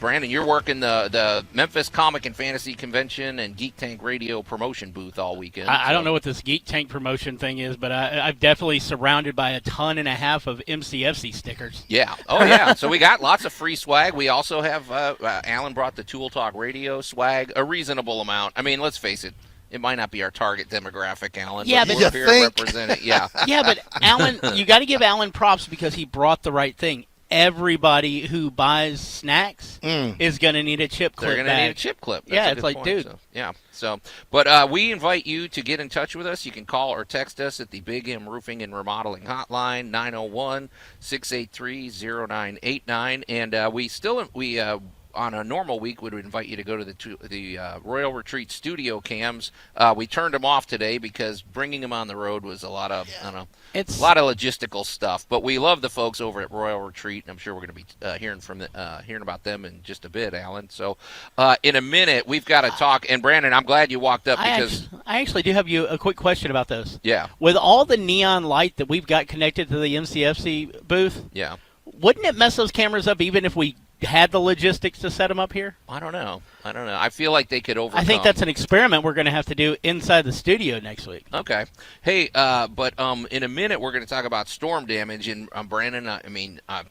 Brandon, you're working the Memphis Comic and Fantasy Convention and Geek Tank Radio promotion booth all weekend. I don't know what this Geek Tank promotion thing is, but I'm definitely surrounded by 1.5 tons of MCFC stickers. Yeah. Oh, yeah. So we got lots of free swag. We also have Allan brought the Tool Talk Radio swag, a reasonable amount. I mean, let's face it. It might not be our target demographic, Allan. Yeah, but we're here to represent it. Yeah. Yeah, but Allan, you got to give Allan props because he brought the right thing. Everybody who buys snacks is going to need a chip clip. They're going to need a chip clip. That's it's like, point. dude. So, yeah. So, but we invite you to get in touch with us. You can call or text us at the Big M Roofing and Remodeling Hotline, 901-683-0989. And we on a normal week would invite you to go to the Royal Retreat studio cams. We turned them off today because bringing them on the road was a lot of a lot of logistical stuff. But we love the folks over at Royal Retreat, and I'm sure we're going to be hearing about them in just a bit, Allan. So in a minute we've got to talk. And Brandon, I'm glad you walked up because I actually do have you a quick question about those. Yeah. With all the neon light that we've got connected to the MCFC booth. Yeah. wouldn't it mess those cameras up even if we had the logistics to set them up here? I don't know. I feel like they could overcome. I think that's an experiment we're going to have to do inside the studio next week. Okay. Hey, but in a minute we're going to talk about storm damage. And Brandon,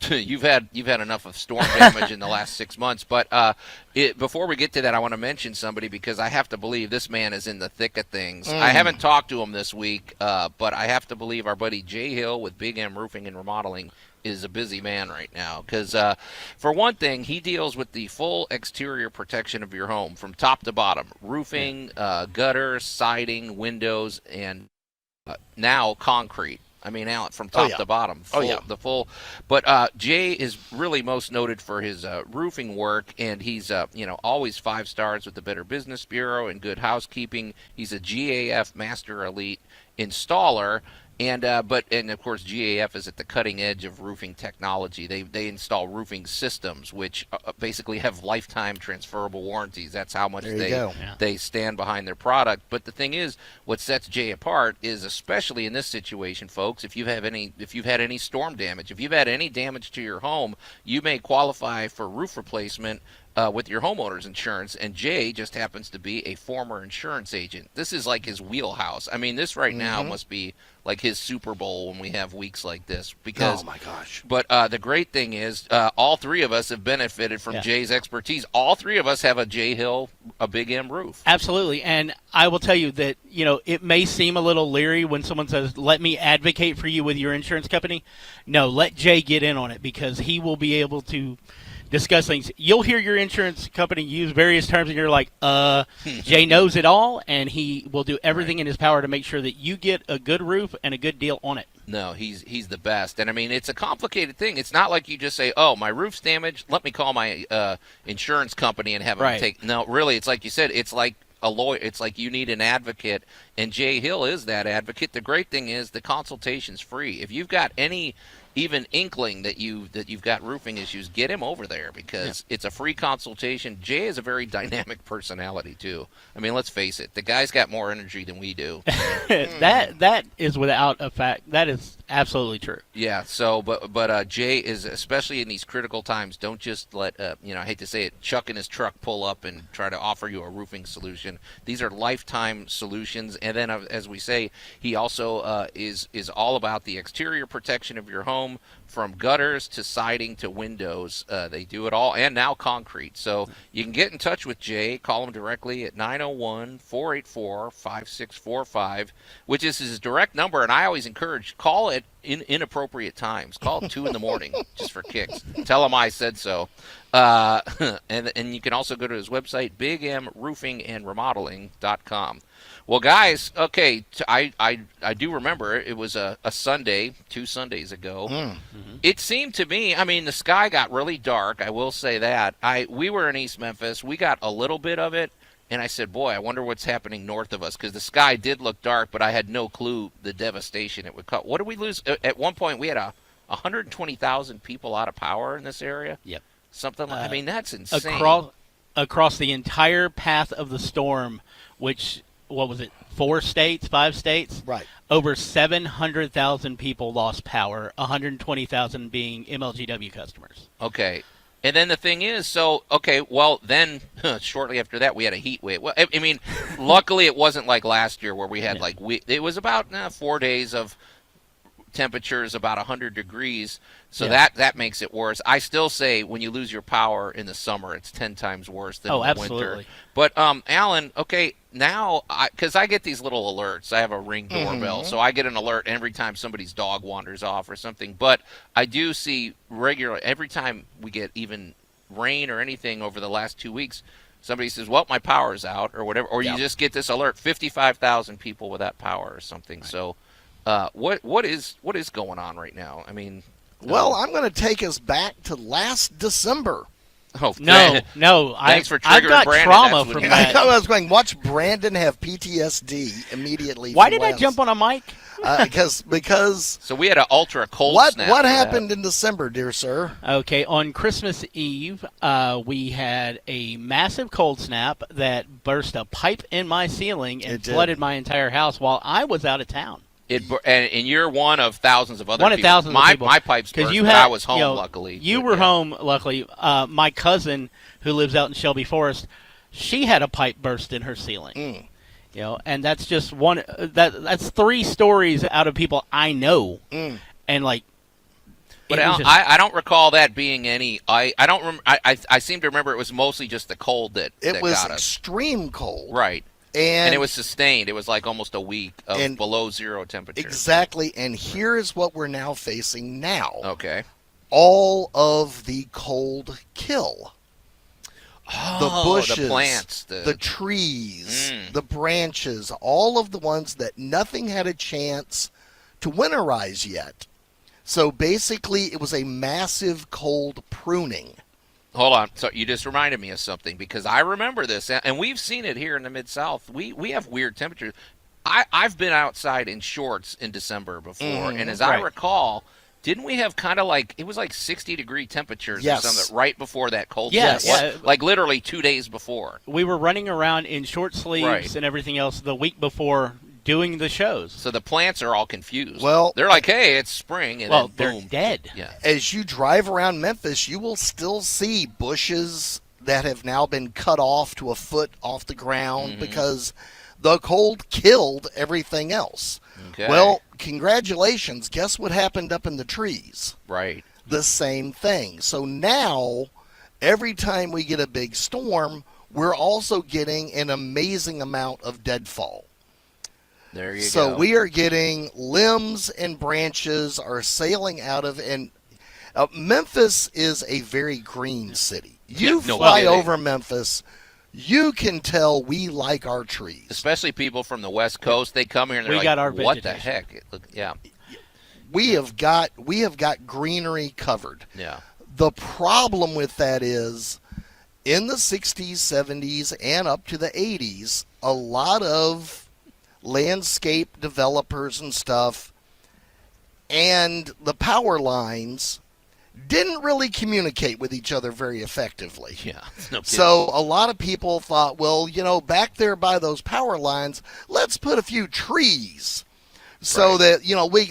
you've had enough of storm damage in the last 6 months. But before we get to that, I want to mention somebody because I have to believe this man is in the thick of things. I haven't talked to him this week, but I have to believe our buddy Jay Hill with Big M Roofing and Remodeling is a busy man right now because, for one thing, he deals with the full exterior protection of your home from top to bottom, roofing, gutters, siding, windows, and now concrete. I mean, Allan, from top to bottom, the full. But Jay is really most noted for his roofing work, and he's always 5 stars with the Better Business Bureau and Good Housekeeping. He's a GAF Master Elite installer. And of course GAF is at the cutting edge of roofing technology. They install roofing systems which basically have lifetime transferable warranties. That's how much they stand behind their product. But the thing is, what sets Jay apart is, especially in this situation, folks, if you've had any storm damage, if you've had any damage to your home, you may qualify for roof replacement with your homeowner's insurance, and Jay just happens to be a former insurance agent. This is like his wheelhouse. I mean, this right now must be like his Super Bowl when we have weeks like this. Because, oh my gosh! But the great thing is, all 3 of us have benefited from Jay's expertise. All 3 of us have a Jay Hill, a Big M roof. Absolutely, and I will tell you that it may seem a little leery when someone says, "Let me advocate for you with your insurance company." No, let Jay get in on it because he will be able to discuss things. You'll hear your insurance company use various terms, and you're like, Jay knows it all, and he will do everything in his power to make sure that you get a good roof and a good deal on it. No, he's the best. And, I mean, it's a complicated thing. It's not like you just say, oh, my roof's damaged, let me call my insurance company and have them take – no, really, it's like you said, it's like a lawyer. It's like you need an advocate, and Jay Hill is that advocate. The great thing is the consultation's free. If you've got any – even inkling that you've got roofing issues, get him over there because it's a free consultation. Jay is a very dynamic personality too. I mean, let's face it, the guy's got more energy than we do. That is without a fact. That is absolutely true. Yeah. So, but Jay is, especially in these critical times, don't just let I hate to say it, Chuck in his truck pull up and try to offer you a roofing solution. These are lifetime solutions. And then, as we say, he also is all about the exterior protection of your home. From gutters to siding to windows, they do it all, and now concrete. So you can get in touch with Jay. Call him directly at 901-484-5645, which is his direct number. And I always encourage, call it in inappropriate times. Call at 2 in the morning just for kicks. Tell him I said so. And you can also go to his website, bigmroofingandremodeling.com. Well, guys, okay, I do remember it was a Sunday, 2 Sundays ago. Mm-hmm. It seemed to me, I mean, the sky got really dark. I will say that. We were in East Memphis. We got a little bit of it, and I said, boy, I wonder what's happening north of us because the sky did look dark, but I had no clue the devastation it would cause. What did we lose? At one point, we had 120,000 people out of power in this area. Yep. Something like, I mean, that's insane. Across the entire path of the storm, which... what was it, 5 states? Right. Over 700,000 people lost power, 120,000 being MLGW customers. Okay. And then the thing is, then shortly after that, we had a heat wave. Well, I mean, luckily it wasn't like last year where we had it was about 4 days of temperatures about 100 degrees, so that makes it worse. I still say when you lose your power in the summer, it's 10 times worse than in the winter. But Allan, okay, now because I get these little alerts, I have a Ring doorbell, so I get an alert every time somebody's dog wanders off or something. But I do see every time we get even rain or anything over the last 2 weeks, somebody says, well, my power's out or whatever, or you just get this alert, 55,000 people without power or something. Right. So what is going on right now? I mean, well, I'm going to take us back to last December. Oh no! Thanks for triggering I've got Brandon. trauma from that. I was going, watch Brandon have PTSD immediately. Why did I jump on a mic? Because so we had an ultra cold snap. What happened in December, dear sir? Okay, on Christmas Eve, we had a massive cold snap that burst a pipe in my ceiling and flooded my entire house while I was out of town. And you're one of thousands of other One of people. thousands of people. My pipes burst, you but had, I was home, luckily. You But, were yeah. home, luckily. My cousin, who lives out in Shelby Forest, she had a pipe burst in her ceiling. And that's just one. That's 3 stories out of people I know, and like. But I don't recall that being any. I don't. I seem to remember it was mostly just the cold that was got us. extreme cold, Right. And it was sustained. It was like almost a week of below zero temperature. Exactly. And here is what we're now facing now. Okay. All of the cold kill. The bushes, the plants, the trees, the branches, all of the ones that nothing had a chance to winterize yet. So basically, it was a massive cold pruning. Hold on. So you just reminded me of something, because I remember this, and we've seen it here in the Mid-South. We have weird temperatures. I've been outside in shorts in December before, and as I recall, didn't we have kind of like, it was like 60-degree temperatures or something right before that cold snap? Like literally 2 days before. We were running around in short sleeves and everything else the week before doing the shows. So the plants are all confused. Well, they're like, hey, it's spring, and then they're boom. dead. Yeah. As you drive around Memphis, you will still see bushes that have now been cut off to a foot off the ground because the cold killed everything else. Okay. Well, congratulations. Guess what happened up in the trees? Right. The same thing. So now, every time we get a big storm, we're also getting an amazing amount of deadfall. There you go. So we are getting limbs and branches are sailing out of, and Memphis is a very green city. You fly over Memphis, you can tell we like our trees. Especially people from the West Coast, they come here and they're got our what the vegetation. heck? We have got greenery covered. Yeah. The problem with that is, in the 60s, 70s, and up to the 80s, a lot of landscape developers and stuff and the power lines didn't really communicate with each other very effectively. Yeah. No kidding. So a lot of people thought, well, back there by those power lines, let's put a few trees so that,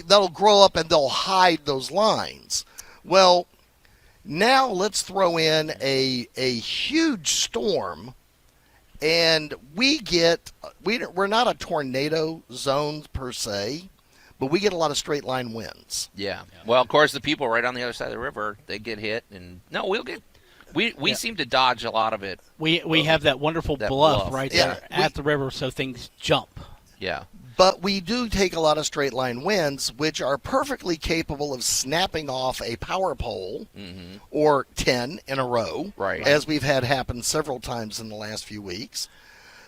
that'll grow up and they'll hide those lines. Well, now let's throw in a huge storm, and we're not a tornado zone per se, but we get a lot of straight line winds. Yeah. Well, of course, the people right on the other side of the river, they get hit, and we seem to dodge a lot of it. We have that wonderful bluff right there at the river, so things jump. Yeah. But we do take a lot of straight line winds, which are perfectly capable of snapping off a power pole or 10 in a row, as we've had happen several times in the last few weeks.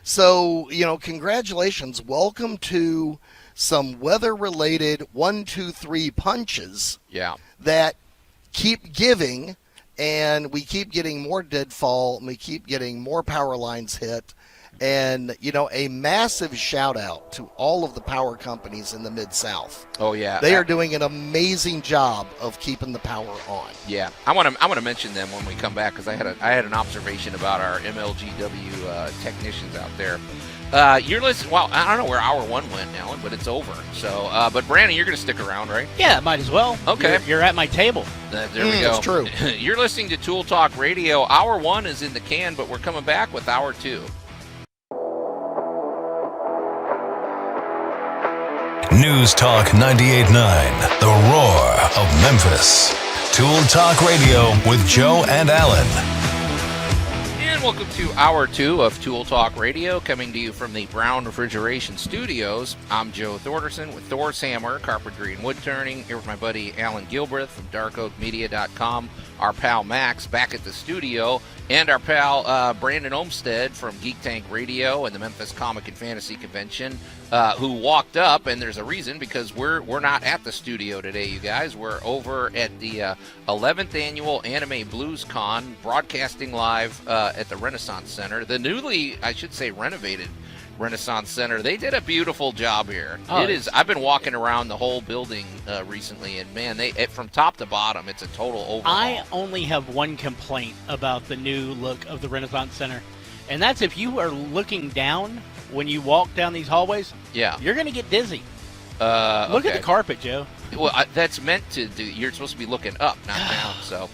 So, congratulations. Welcome to some weather-related 1, 2, 3 punches that keep giving, and we keep getting more deadfall, and we keep getting more power lines hit. And, a massive shout-out to all of the power companies in the Mid-South. Oh, yeah. They are doing an amazing job of keeping the power on. Yeah. I want to mention them when we come back, because I had an observation about our MLGW technicians out there. You're listening. Well, I don't know where hour 1 went, Alan, but it's over. So, but Brandon, you're going to stick around, right? Yeah, might as well. Okay. You're at my table. There we go. That's true. You're listening to Tool Talk Radio. Hour 1 is in the can, but we're coming back with hour 2. News Talk 98.9, the roar of Memphis. Tool Talk Radio with Joe and Allan. And welcome to hour 2 of Tool Talk Radio, coming to you from the Brown Refrigeration Studios. I'm Joe Thorderson with Thor's Hammer, Carpentry and Wood Turning, here with my buddy Alan Gilbreth from darkoakmedia.com, our pal Max back at the studio, and our pal Brandon Olmstead from Geek Tank Radio and the Memphis Comic and Fantasy Convention, who walked up, and there's a reason, because we're not at the studio today, you guys. We're over at the 11th Annual Anime Blues Con, broadcasting live at the Renaissance Center, the newly, I should say, renovated Renaissance Center. They did a beautiful job here. It is. I've been walking around the whole building recently, and man, from top to bottom, it's a total overhaul. I only have one complaint about the new look of the Renaissance Center, and that's if you are looking down when you walk down these hallways, you're going to get dizzy. Look at Okay. the carpet, Joe. Well, that's meant to do. You're supposed to be looking up, not down. So,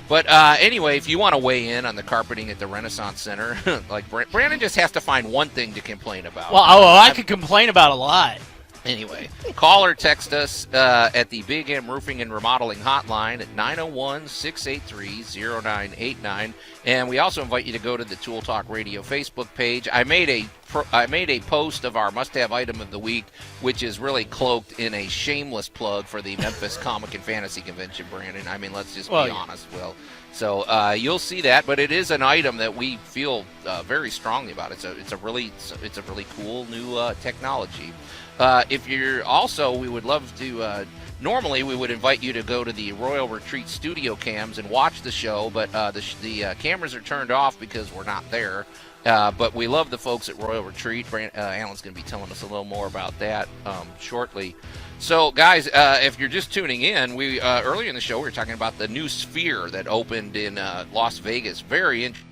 but anyway, if you want to weigh in on the carpeting at the Renaissance Center, like Brandon just has to find one thing to complain about. Well, I could complain about a lot. Anyway, call or text us at the Big M Roofing and Remodeling Hotline at 901-683-0989. And we also invite you to go to the Tool Talk Radio Facebook page. I made a post of our must-have item of the week, which is really cloaked in a shameless plug for the Memphis Comic and Fantasy Convention, Brandon. I mean, let's just be honest, Will. So you'll see that, but it is an item that we feel very strongly about. It's a really cool new technology. If you're also, we would love to. Normally, we would invite you to go to the Royal Retreat studio cams and watch the show, but the cameras are turned off because we're not there. But we love the folks at Royal Retreat. Allan's going to be telling us a little more about that shortly. So, guys, if you're just tuning in, we earlier in the show we were talking about the new Sphere that opened in Las Vegas. Very interesting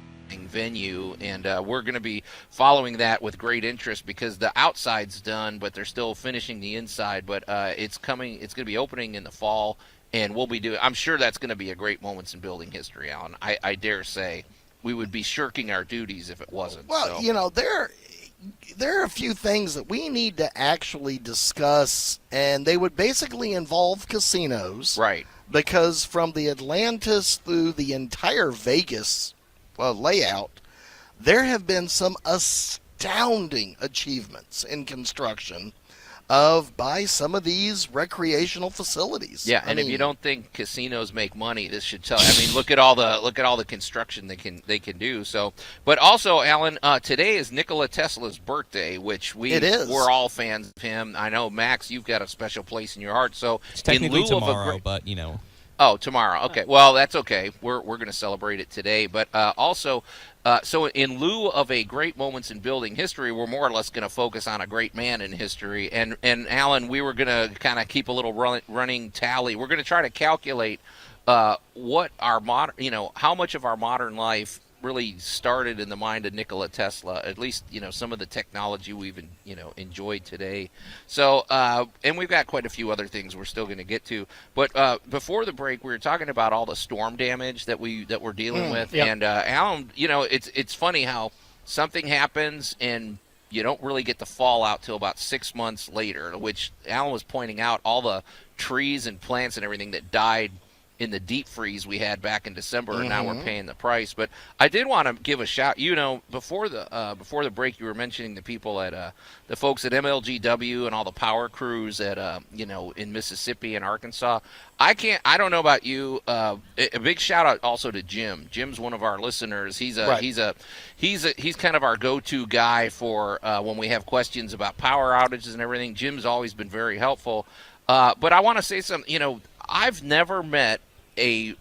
venue, and we're going to be following that with great interest because the outside's done, but they're still finishing the inside. But it's coming. It's going to be opening in the fall, and we'll be doing. I'm sure that's going to be a great moments in building history, Allan. I dare say we would be shirking our duties if it wasn't. Well, so. There are a few things that we need to actually discuss, and they would basically involve casinos. Right. Because from the Atlantis through the entire Vegas layout, there have been some astounding achievements in construction by some of these recreational facilities. Yeah, if you don't think casinos make money, this should tell. I mean, look at all the construction they can do. So, but also, Allan, today is Nikola Tesla's birthday, which we're all fans of him. I know, Max, you've got a special place in your heart. So it's technically in lieu tomorrow, of but you know. Oh, tomorrow. Okay. Well, that's okay. We're going to celebrate it today. But also, so in lieu of a great moments in building history, we're more or less going to focus on a great man in history. And Allan, we were going to kind of keep a little running tally. We're going to try to calculate what our how much of our modern life really started in the mind of Nikola Tesla, at least, some of the technology we've, enjoyed today. So, and we've got quite a few other things we're still going to get to. But before the break, we were talking about all the storm damage that we're dealing with. Yep. And, Allan, it's funny how something happens and you don't really get the fallout till about 6 months later, which Allan was pointing out all the trees and plants and everything that died in the deep freeze we had back in December, and now we're paying the price. But I did want to give a shout. Before the break, you were mentioning the people at the folks at MLGW and all the power crews at in Mississippi and Arkansas. I don't know about you. A big shout out also to Jim. Jim's one of our listeners. He's kind of our go-to guy for when we have questions about power outages and everything. Jim's always been very helpful. But I want to say something. I've never met one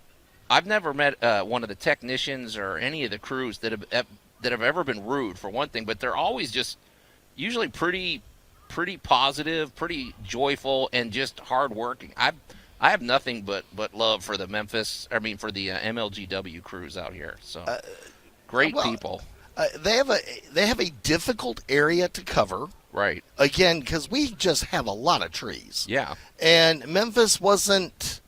of the technicians or any of the crews that have ever been rude, for one thing, but they're always just usually pretty positive, pretty joyful, and just hardworking. I have nothing but love for the MLGW crews out here. So great people. They have a difficult area to cover. Right. Again, because we just have a lot of trees. Yeah. And Memphis was not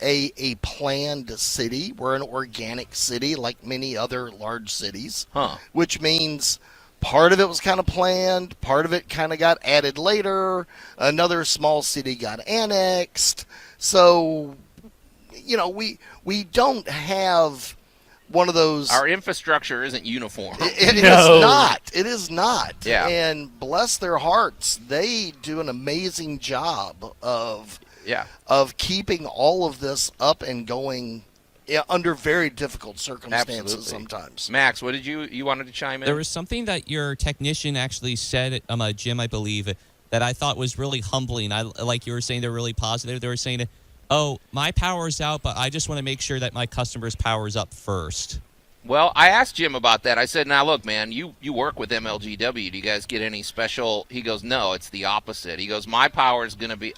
a planned city. We're an organic city like many other large cities. Which means part of it was kind of planned, part of it kind of got added later, another small city got annexed. So, we don't have one of those. Our infrastructure isn't uniform. It is not. It is not. Yeah. And bless their hearts, they do an amazing job of keeping all of this up and going under very difficult circumstances. Absolutely. Sometimes. Max, what did you wanted to chime in? There was something that your technician actually said at Jim, I believe, that I thought was really humbling. Like you were saying, they're really positive. They were saying, "Oh, my power's out, but I just want to make sure that my customer's power's up first." Well, I asked Jim about that. I said, now, look, man, you work with MLGW. Do you guys get any special? He goes, no, it's the opposite. He goes, my power is going to be,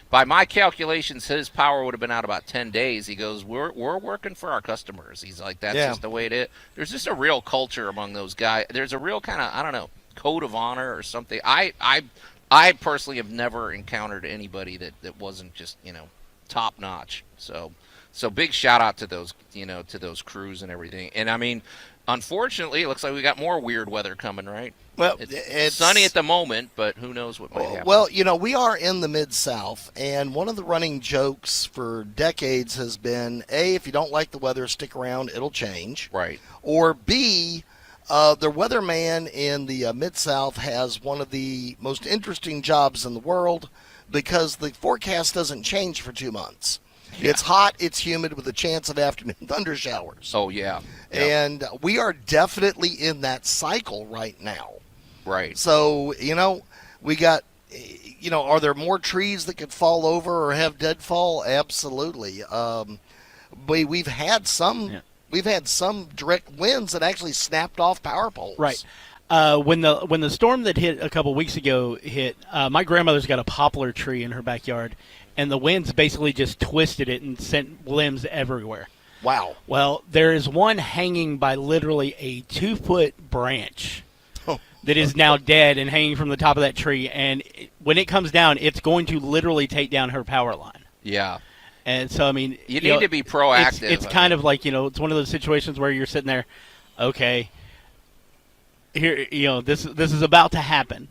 by my calculations, his power would have been out about 10 days. He goes, we're working for our customers. He's like, that's just the way it is. There's just a real culture among those guys. There's a real kind of, I don't know, code of honor or something. I I personally have never encountered anybody that wasn't just, top notch. So big shout out to those, to those crews and everything. And I mean, unfortunately, it looks like we got more weird weather coming, right? Well, it's sunny at the moment, but who knows what might happen. Well, we are in the Mid-South, and one of the running jokes for decades has been, A, if you don't like the weather, stick around, it'll change. Right. Or B, the weatherman in the Mid-South has one of the most interesting jobs in the world because the forecast doesn't change for 2 months. Yeah. It's hot, it's humid, with a chance of afternoon thunder showers. Oh, yeah. And we are definitely in that cycle right now. Right. So, we got, are there more trees that could fall over or have deadfall? Absolutely. We've had some direct winds that actually snapped off power poles. Right. When the storm that hit a couple weeks ago hit, my grandmother's got a poplar tree in her backyard, and the winds basically just twisted it and sent limbs everywhere. Wow. Well, there is one hanging by literally a 2-foot branch that is now dead and hanging from the top of that tree. And when it comes down, it's going to literally take down her power line. Yeah. And so, I mean, you need to be proactive. It's kind of like, it's one of those situations where you're sitting there, okay, here, this is about to happen.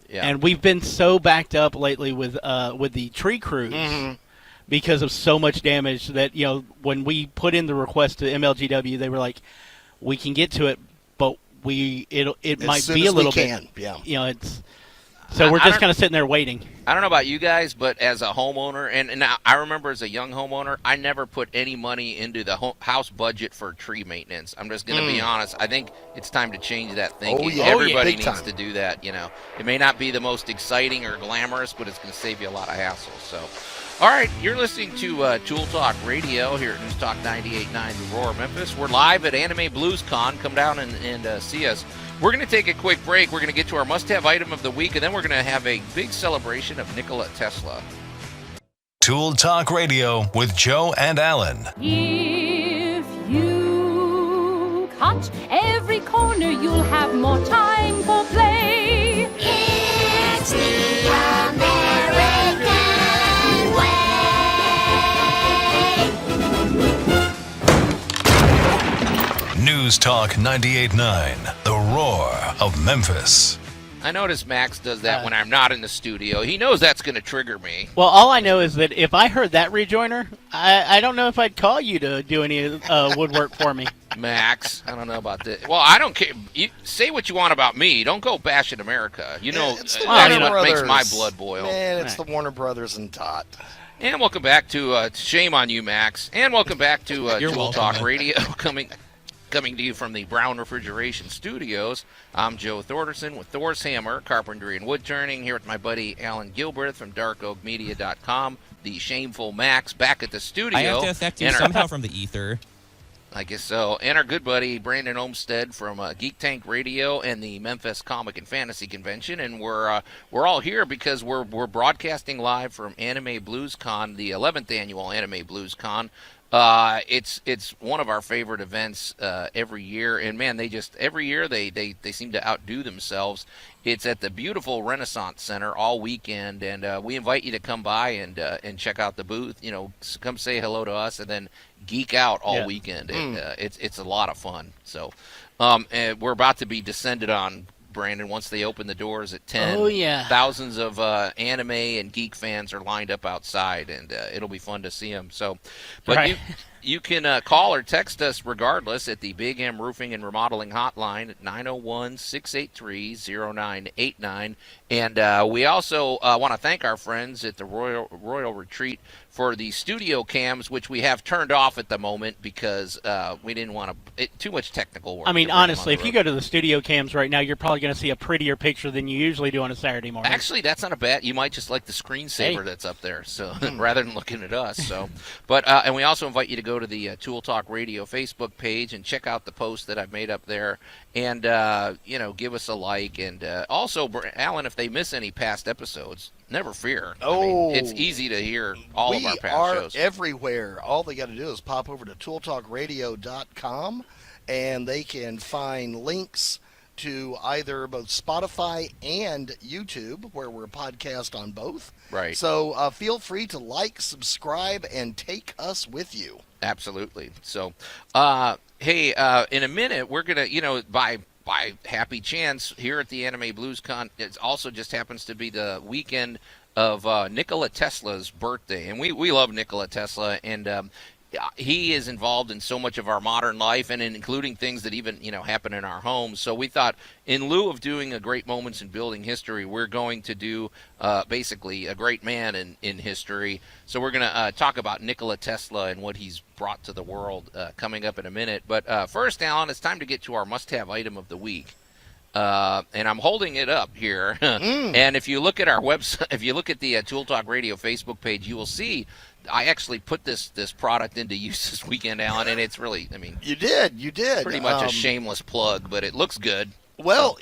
Yeah. And we've been so backed up lately with the tree crews because of so much damage that, when we put in the request to MLGW, they were like, we can get to it, but it might be a little bit. Yeah. So we're just kind of sitting there waiting. I don't know about you guys, but as a homeowner, and now I remember as a young homeowner, I never put any money into the house budget for tree maintenance. I'm just going to be honest. I think it's time to change that thinking. Oh, yeah. Everybody needs to do that. It may not be the most exciting or glamorous, but it's going to save you a lot of hassle. So, all right, you're listening to Tool Talk Radio here at News Talk 98.9 The Roar, Memphis. We're live at Anime Blues Con. Come down and see us. We're going to take a quick break. We're going to get to our must-have item of the week, and then we're going to have a big celebration of Nikola Tesla. Tool Talk Radio with Joe and Allan. If you cut every corner, you'll have more time for play. It's the American way. News Talk 98.9, The Roar of Memphis. I notice Max does that when I'm not in the studio. He knows that's going to trigger me. Well, all I know is that if I heard that rejoiner, I don't know if I'd call you to do any woodwork for me. Max, I don't know about this. Well, I don't care. You say what you want about me. Don't go bashing America. It's the that's Warner what Brothers. makes my blood boil. Man, it's the Warner Brothers and Tot. And welcome back to shame on you, Max. And welcome back to Tool Talk Radio, coming to you from the Brown Refrigeration Studios. I'm Joe Thorderson with Thor's Hammer, Carpentry and Wood Turning, here with my buddy Allan Gilbreth from darkoakmedia.com, the shameful Max, back at the studio. I have to affect you somehow from the ether. I guess so. And our good buddy Brandon Olmsted from Geek Tank Radio and the Memphis Comic and Fantasy Convention. And we're all here because we're broadcasting live from Anime Blues Con, the 11th annual Anime Blues Con. It's one of our favorite events every year, and man, every year they seem to outdo themselves. It's at the beautiful Renaissance Center all weekend, and we invite you to come by and check out the booth. Come say hello to us, and then geek out all weekend. It's a lot of fun. So and we're about to be descended on, Brandon, once they open the doors at 10. Oh, yeah. Thousands of anime and geek fans are lined up outside, and it'll be fun to see them. So, but right. You can call or text us regardless at the Big M Roofing and Remodeling Hotline at 901-683-0989. And we also want to thank our friends at the Royal Retreat for the studio cams, which we have turned off at the moment because we didn't want too much technical work. I mean, honestly, if you go to the studio cams right now, you're probably going to see a prettier picture than you usually do on a Saturday morning. Actually, that's not a bad. You might just like the screensaver that's up there, so rather than looking at us. So, but and we also invite you to go to the Tool Talk Radio Facebook page and check out the post that I've made up there, and give us a like. And also, Allan, if they miss any past episodes, never fear. I mean, it's easy to hear all of our past shows. We are everywhere. All they got to do is pop over to tooltalkradio.com, and they can find links to either both Spotify and YouTube, where we're podcast on both. Right. So feel free to like, subscribe, and take us with you. Absolutely. So, hey, in a minute, we're going to, by happy chance, here at the Anime Blues Con, it also just happens to be the weekend of Nikola Tesla's birthday. And we love Nikola Tesla, and he is involved in so much of our modern life, and including things that even happen in our homes. So we thought, in lieu of doing a Great Moments in Building History, we're going to do basically a great man in history. So we're going to talk about Nikola Tesla and what he's brought to the world coming up in a minute. But first, Allan, it's time to get to our must-have item of the week. And I'm holding it up here. And if you look at our website, if you look at the Tool Talk Radio Facebook page, you will see I actually put this product into use this weekend, Allan, and it's really, You did. pretty much a shameless plug, but it looks good. Well,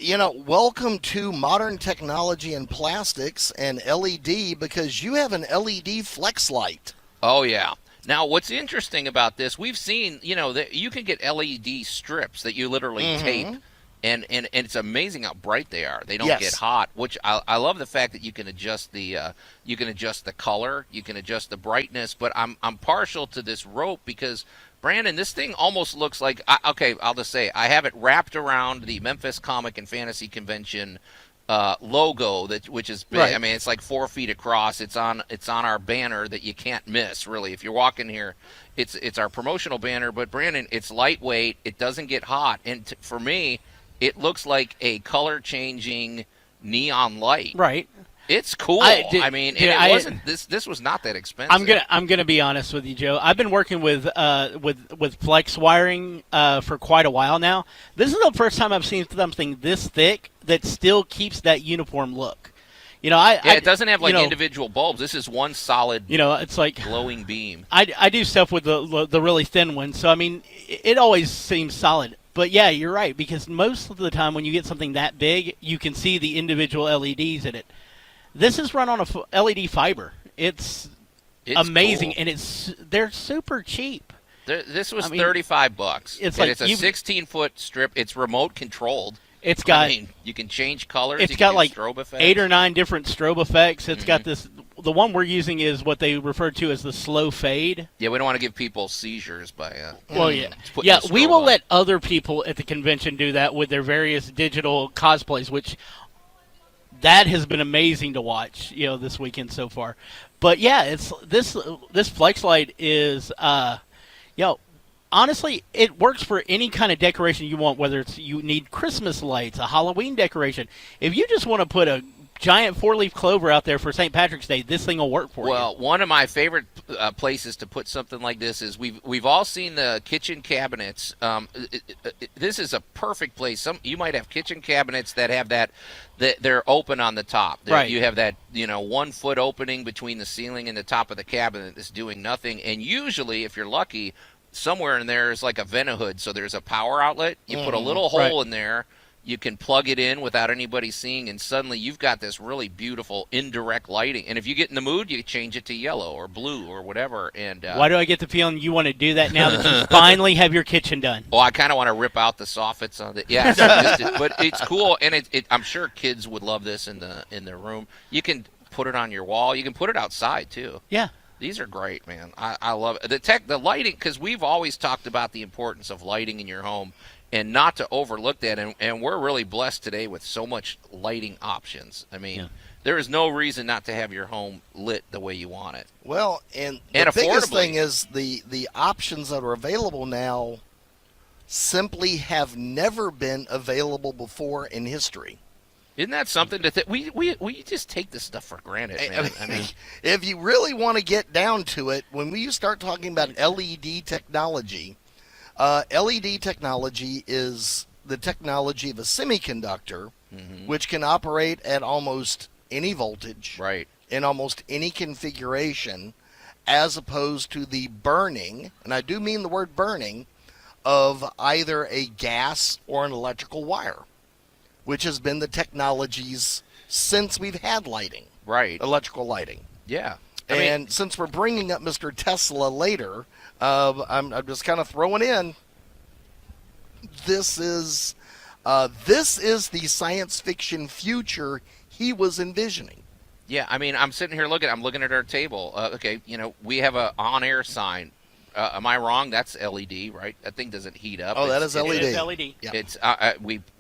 welcome to modern technology and plastics and LED, because you have an LED flex light. Oh, yeah. Now, what's interesting about this, we've seen, that you can get LED strips that you literally tape. And it's amazing how bright they are. They don't get hot, which I love the fact that you can adjust the color, you can adjust the brightness. But I'm partial to this rope because, Brandon, this thing almost looks like I'll just say I have it wrapped around the Memphis Comic and Fantasy Convention logo, which is big. Right. It's like 4 feet across. It's on our banner that you can't miss. Really, if you're walking here, it's our promotional banner. But Brandon, it's lightweight. It doesn't get hot, and for me, it looks like a color-changing neon light. Right. It's cool. It wasn't. This was not that expensive. I'm gonna be honest with you, Joe. I've been working with flex wiring for quite a while now. This is the first time I've seen something this thick that still keeps that uniform look. It doesn't have individual bulbs. This is one solid. It's like glowing beam. I do stuff with the really thin ones, so it always seems solid. But yeah, you're right, because most of the time when you get something that big, you can see the individual LEDs in it. This is run on a LED fiber. It's amazing, cool. And they're super cheap. This was $35. It's a 16-foot strip. It's remote controlled. It's got. You can change colors. It's got like strobe effects. 8 or 9 different strobe effects. It's got this. The one we're using is what they refer to as the slow fade. Yeah, we don't want to give people seizures by. We will let other people at the convention do that with their various digital cosplays, which that has been amazing to watch. This weekend so far. But yeah, it's this flex light is. Honestly, it works for any kind of decoration you want, whether it's you need Christmas lights, a Halloween decoration. If you just want to put a giant 4-leaf clover out there for St. Patrick's Day, this thing will work for you. Well, one of my favorite places to put something like this is we've all seen the kitchen cabinets. This is a perfect place. You might have kitchen cabinets that have that they're open on the top. Right. You have that 1 foot opening between the ceiling and the top of the cabinet that's doing nothing. And usually, if you're lucky, somewhere in there is like a vent-a-hood, so there's a power outlet. You put a little hole in there. You can plug it in without anybody seeing, and suddenly you've got this really beautiful indirect lighting. And if you get in the mood, you change it to yellow or blue or whatever. And why do I get the feeling you want to do that now that you finally have your kitchen done? Well, I kind of want to rip out the soffits on it. Yeah, but it's cool, and I'm sure kids would love this in their room. You can put it on your wall. You can put it outside too. Yeah. These are great, man. I love it. The lighting, because we've always talked about the importance of lighting in your home and not to overlook that. And we're really blessed today with so much lighting options. There is no reason not to have your home lit the way you want it. Well, and the biggest thing is the options that are available now simply have never been available before in history. Isn't that something to we just take this stuff for granted, man. If you really want to get down to it, when we start talking about LED technology, LED technology is the technology of a semiconductor, which can operate at almost any voltage, right, in almost any configuration, as opposed to the burning, and I do mean the word burning, of either a gas or an electrical wire, which has been the technologies since we've had lighting. Right. Electrical lighting. Yeah. And since we're bringing up Mr. Tesla later, I'm just kind of throwing in, this is, This is the science fiction future he was envisioning. Yeah, I mean, I'm sitting here I'm looking at our table. Okay, we have a on-air sign. Am I wrong? That's LED, right? That thing doesn't heat up. Oh, that is LED. It is LED. Yep. It's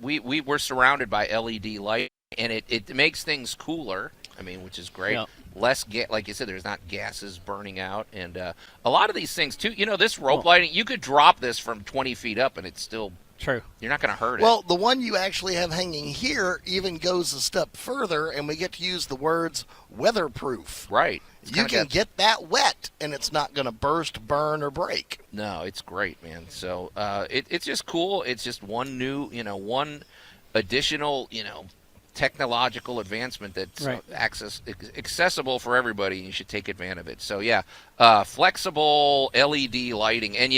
we're surrounded by LED light, and it makes things cooler. I mean, which is great. Yep. Less like you said, there's not gases burning out, and a lot of these things too. This rope lighting, you could drop this from 20 feet up, and it's still true. You're not going to hurt it. Well, the one you actually have hanging here even goes a step further, and we get to use the words weatherproof. Right. You can get that wet, and it's not going to burst, burn, or break. No, it's great, man. So it's just cool. It's just one new, one additional, technological advancement that's accessible for everybody. You should take advantage of it. So yeah, flexible LED lighting, and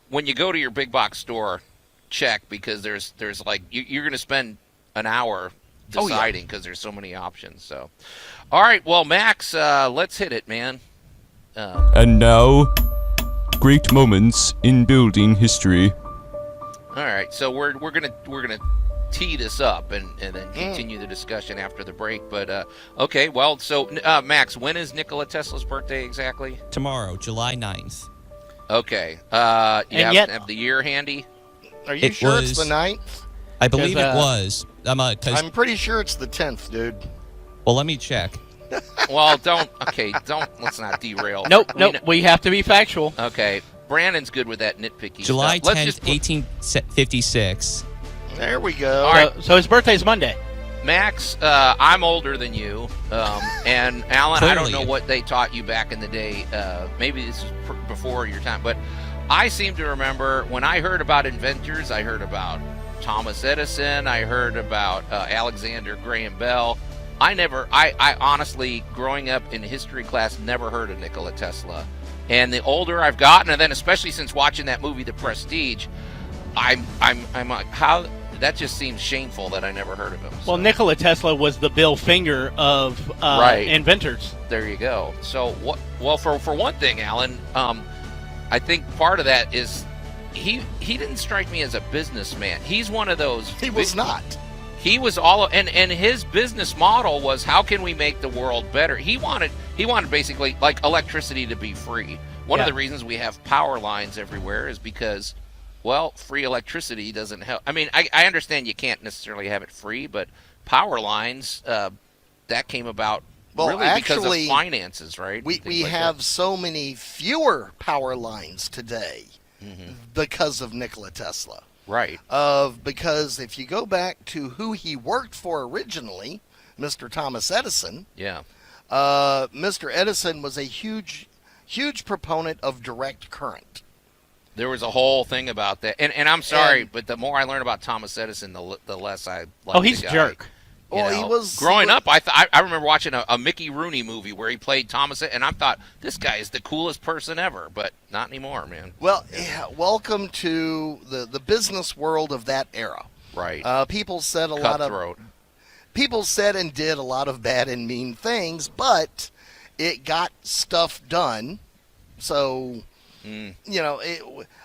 when you go to your big box store, check, because there's like you're going to spend an hour deciding because there's so many options. So, all right, well, Max, let's hit it, man. And now, great moments in building history. All right, so we're gonna tee this up and then continue the discussion after the break. But okay, well, so Max, when is Nikola Tesla's birthday exactly? Tomorrow, July 9th. Okay, you have the year handy? Are you sure it's the 9th? I believe it was. I'm pretty sure it's the 10th, dude. Well, let me check. Well, let's not derail. Nope, we have to be factual. Okay, Brandon's good with that nitpicky July stuff. 10th, 1856. There we go. All right. So his birthday's Monday. Max, I'm older than you, and Allan, Clearly. I don't know what they taught you back in the day. Maybe this is before your time, but I seem to remember when I heard about inventors, I heard about Thomas Edison, I heard about Alexander Graham Bell. I honestly, growing up in history class, never heard of Nikola Tesla. And the older I've gotten, and then especially since watching that movie, The Prestige, I'm like, how? That just seems shameful that I never heard of him. Well, Nikola Tesla was the Bill Finger of inventors. There you go. So, well, for one thing, Allan, I think part of that is he didn't strike me as a businessman. He's one of those. He was not. He was and his business model was, how can we make the world better? He wanted basically like electricity to be free. One of the reasons we have power lines everywhere is because, well, free electricity doesn't help. I mean, I understand you can't necessarily have it free, but power lines, that came about because of finances, right? We have so many fewer power lines today because of Nikola Tesla. Right. Because if you go back to who he worked for originally, Mr. Thomas Edison. Yeah. Mr. Edison was a huge proponent of direct current. There was a whole thing about that, and I'm sorry, but the more I learn about Thomas Edison, the less I like. Oh, he's the a guy. jerk. He was growing up. I remember watching a Mickey Rooney movie where he played Thomas, and I thought this guy is the coolest person ever, but not anymore, man. Well, welcome to the business world of that era. Right. People said people said and did a lot of bad and mean things, but it got stuff done. So,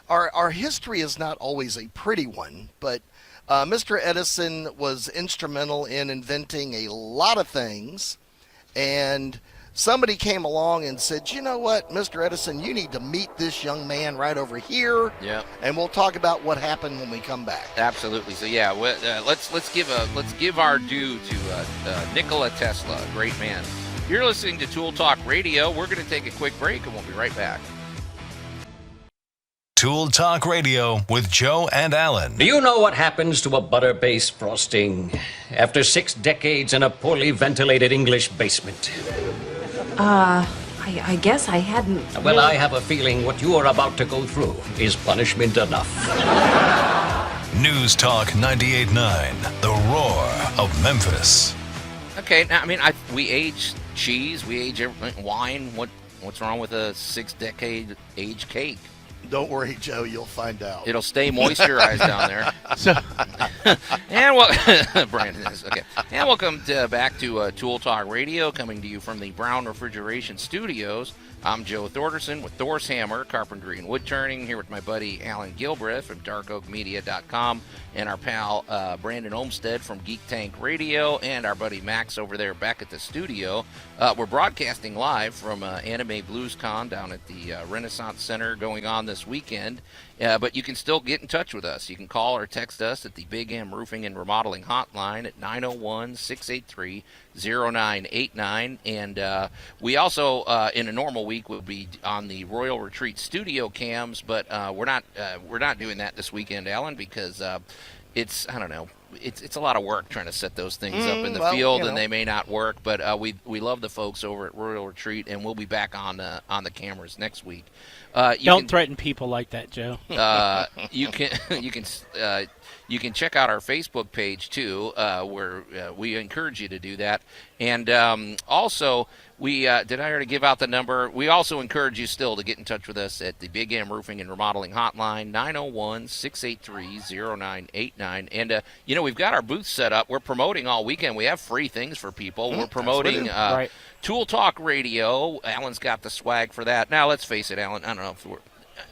our history is not always a pretty one, but Mr. Edison was instrumental in inventing a lot of things, and somebody came along and said, you know what, Mr. Edison, you need to meet this young man right over here, and we'll talk about what happened when we come back. Absolutely. So yeah, let's give our due to Nikola Tesla, a great man. You're listening to Tool Talk Radio. We're going to take a quick break, and we'll be right back. Tool Talk Radio with Joe and Allan. Do you know what happens to a butter-based frosting after 6 decades in a poorly ventilated English basement? I guess I hadn't. Well, I have a feeling what you are about to go through is punishment enough. News Talk 98.9, the roar of Memphis. Okay, now, I mean, we age cheese, we age wine. What's wrong with a 6-decade aged cake? Don't worry, Joe. You'll find out. It'll stay moisturized down there. Brandon is okay. And welcome back to Tool Talk Radio, coming to you from the Brown Refrigeration Studios. I'm Joe Thorderson with Thor's Hammer, Carpentry and Wood Turning, here with my buddy Allan Gilbreth from darkoakmedia.com and our pal Brandon Olmsted from Geek Tank Radio and our buddy Max over there back at the studio. We're broadcasting live from Anime Blues Con down at the Renaissance Center going on this weekend. But you can still get in touch with us. You can call or text us at the Big M Roofing and Remodeling Hotline at 901-683-0989. And we also, in a normal week, will be on the Royal Retreat studio cams, but we're not doing that this weekend, Allan, because it's, I don't know, it's a lot of work trying to set those things up in the field, and they may not work. But we love the folks over at Royal Retreat, and we'll be back on the cameras next week. Don't threaten people like that, Joe. You can check out our Facebook page too, where we encourage you to do that. And also, we did I already give out the number? We also encourage you still to get in touch with us at the Big M Roofing and Remodeling Hotline, 901-683-0989. And we've got our booth set up. We're promoting all weekend. We have free things for people. We're promoting Tool Talk Radio. Allan's got the swag for that. Now, let's face it, Allan, I don't know if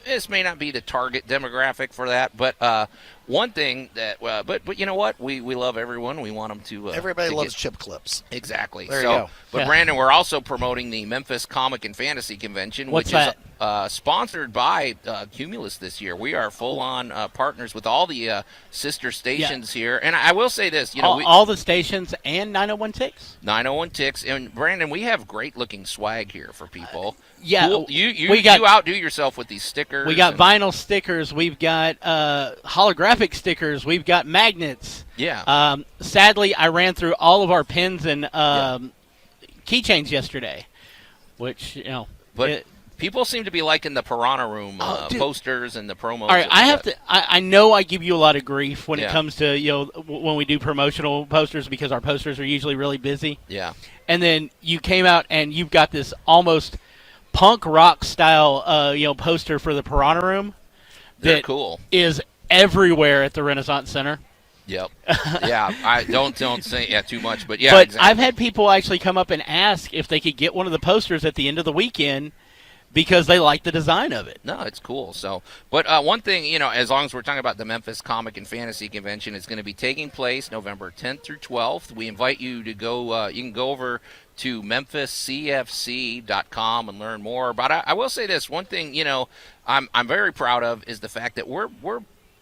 this may not be the target demographic for that, but one thing that, but you know what? We love everyone. We want them to. Everybody loves chip clips. Exactly. There you go. But Brandon, we're also promoting the Memphis Comic and Fantasy Convention, which is sponsored by Cumulus this year. We are full-on partners with all the sister stations here, and I will say this: all the stations and 901 Ticks. 901 Ticks, and Brandon, we have great-looking swag here for people. Cool. You outdo yourself with these stickers. We got vinyl stickers. We've got holographic stickers. We've got magnets. Yeah. Sadly, I ran through all of our pins and keychains yesterday, which people seem to be liking the Piranha Room posters and the promos. All right, I know I give you a lot of grief when it comes to when we do promotional posters because our posters are usually really busy. Yeah. And then you came out and you've got this almost punk rock style poster for the Piranha Room. They're cool. Is everywhere at the Renaissance Center. Yep. Yeah. I don't say too much, but But exactly. I've had people actually come up and ask if they could get one of the posters at the end of the weekend because they like the design of it. No, it's cool. So, but one thing, as long as we're talking about the Memphis Comic and Fantasy Convention, it's going to be taking place November 10th through 12th. We invite you to go. You can go over to memphiscfc.com and learn more. But I will say this one thing. I'm very proud of is the fact that we're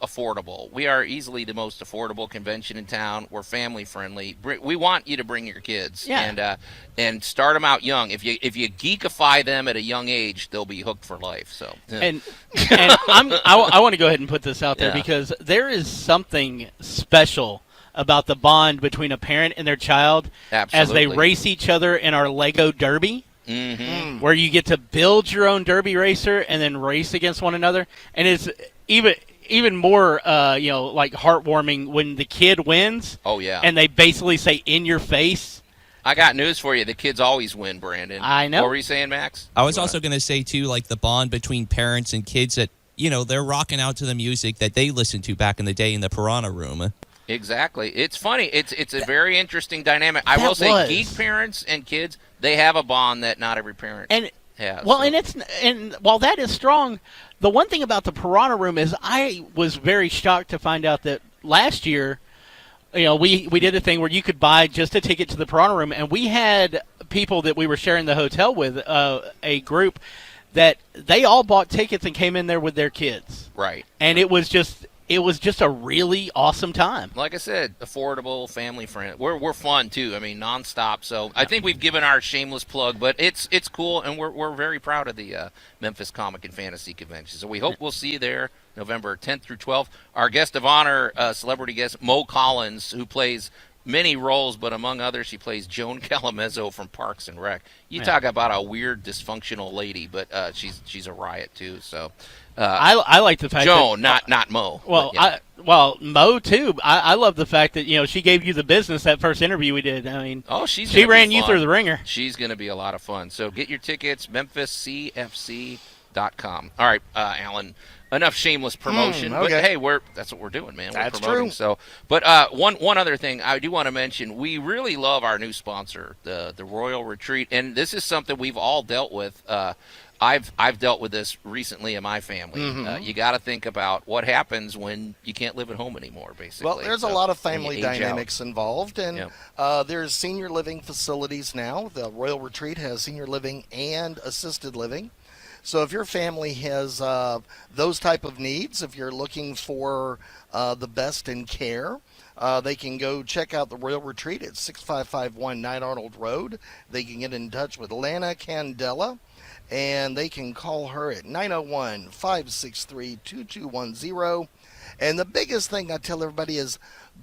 affordable. We are easily the most affordable convention in town. We're family friendly. We want you to bring your kids and start them out young. If you geekify them at a young age, they'll be hooked for life. So and I want to go ahead and put this out there because there is something special about the bond between a parent and their child as they race each other in our Lego Derby. Mm-hmm. Where you get to build your own derby racer and then race against one another, and it's even more like heartwarming when the kid wins. Oh yeah, and they basically say in your face. I got news for you. The kids always win, Brandon. I know. What were you saying, Max? I was also going to say too, like the bond between parents and kids that they're rocking out to the music that they listened to back in the day in the Piranha Room. Exactly. It's funny. It's a very interesting dynamic. I will say, geek parents and kids, they have a bond that not every parent has. Well, and while that is strong, the one thing about the Piranha Room is I was very shocked to find out that last year, we did a thing where you could buy just a ticket to the Piranha Room, and we had people that we were sharing the hotel with, a group that they all bought tickets and came in there with their kids. Right. And it was just a really awesome time. Like I said, affordable, family friendly. We're fun too. I mean, nonstop. So I think we've given our shameless plug, but it's cool, and we're very proud of the Memphis Comic and Fantasy Convention. So we hope we'll see you there November 10th through 12th. Our guest of honor, celebrity guest Mo Collins, who plays many roles, but among others, she plays Joan Calamezzo from Parks and Rec. You talk about a weird, dysfunctional lady, but she's a riot too. So I like the fact Joan, not Mo. Well, Mo too. I love the fact that she gave you the business that first interview we did. I mean, she ran you through the ringer. She's going to be a lot of fun. So get your tickets, memphiscfc.com. remodel.com. All right, Allan. Enough shameless promotion, okay. but hey, that's what we're doing, man. We're That's promoting. true. So, but one other thing I do want to mention, we really love our new sponsor, the Royal Retreat, and this is something we've all dealt with. I've dealt with this recently in my family. You got to think about what happens when you can't live at home anymore, basically. Well, there's a lot of family dynamics involved, and Yep. there's senior living facilities now. The Royal Retreat has senior living and assisted living. So if your family has those type of needs, if you're looking for the best in care, they can go check out the Royal Retreat at 6551 Knight Arnold Road. They can get in touch with Lana Candela, and they can call her at 901-563-2210. And the biggest thing I tell everybody is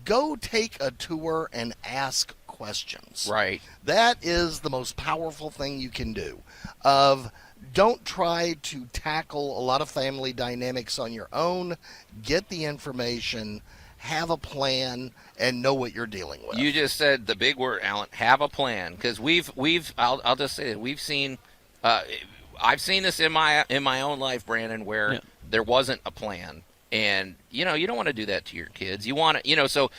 go take a tour and ask questions. Right. That is the most powerful thing you can do. Don't try to tackle a lot of family dynamics on your own. Get the information, have a plan, and know what you're dealing with. You just said the big word, Allan. Have a plan, because I'll just say it. We've seen, I've seen this in my own life, Brandon, where there wasn't a plan, and you don't want to do that to your kids. You want to, so.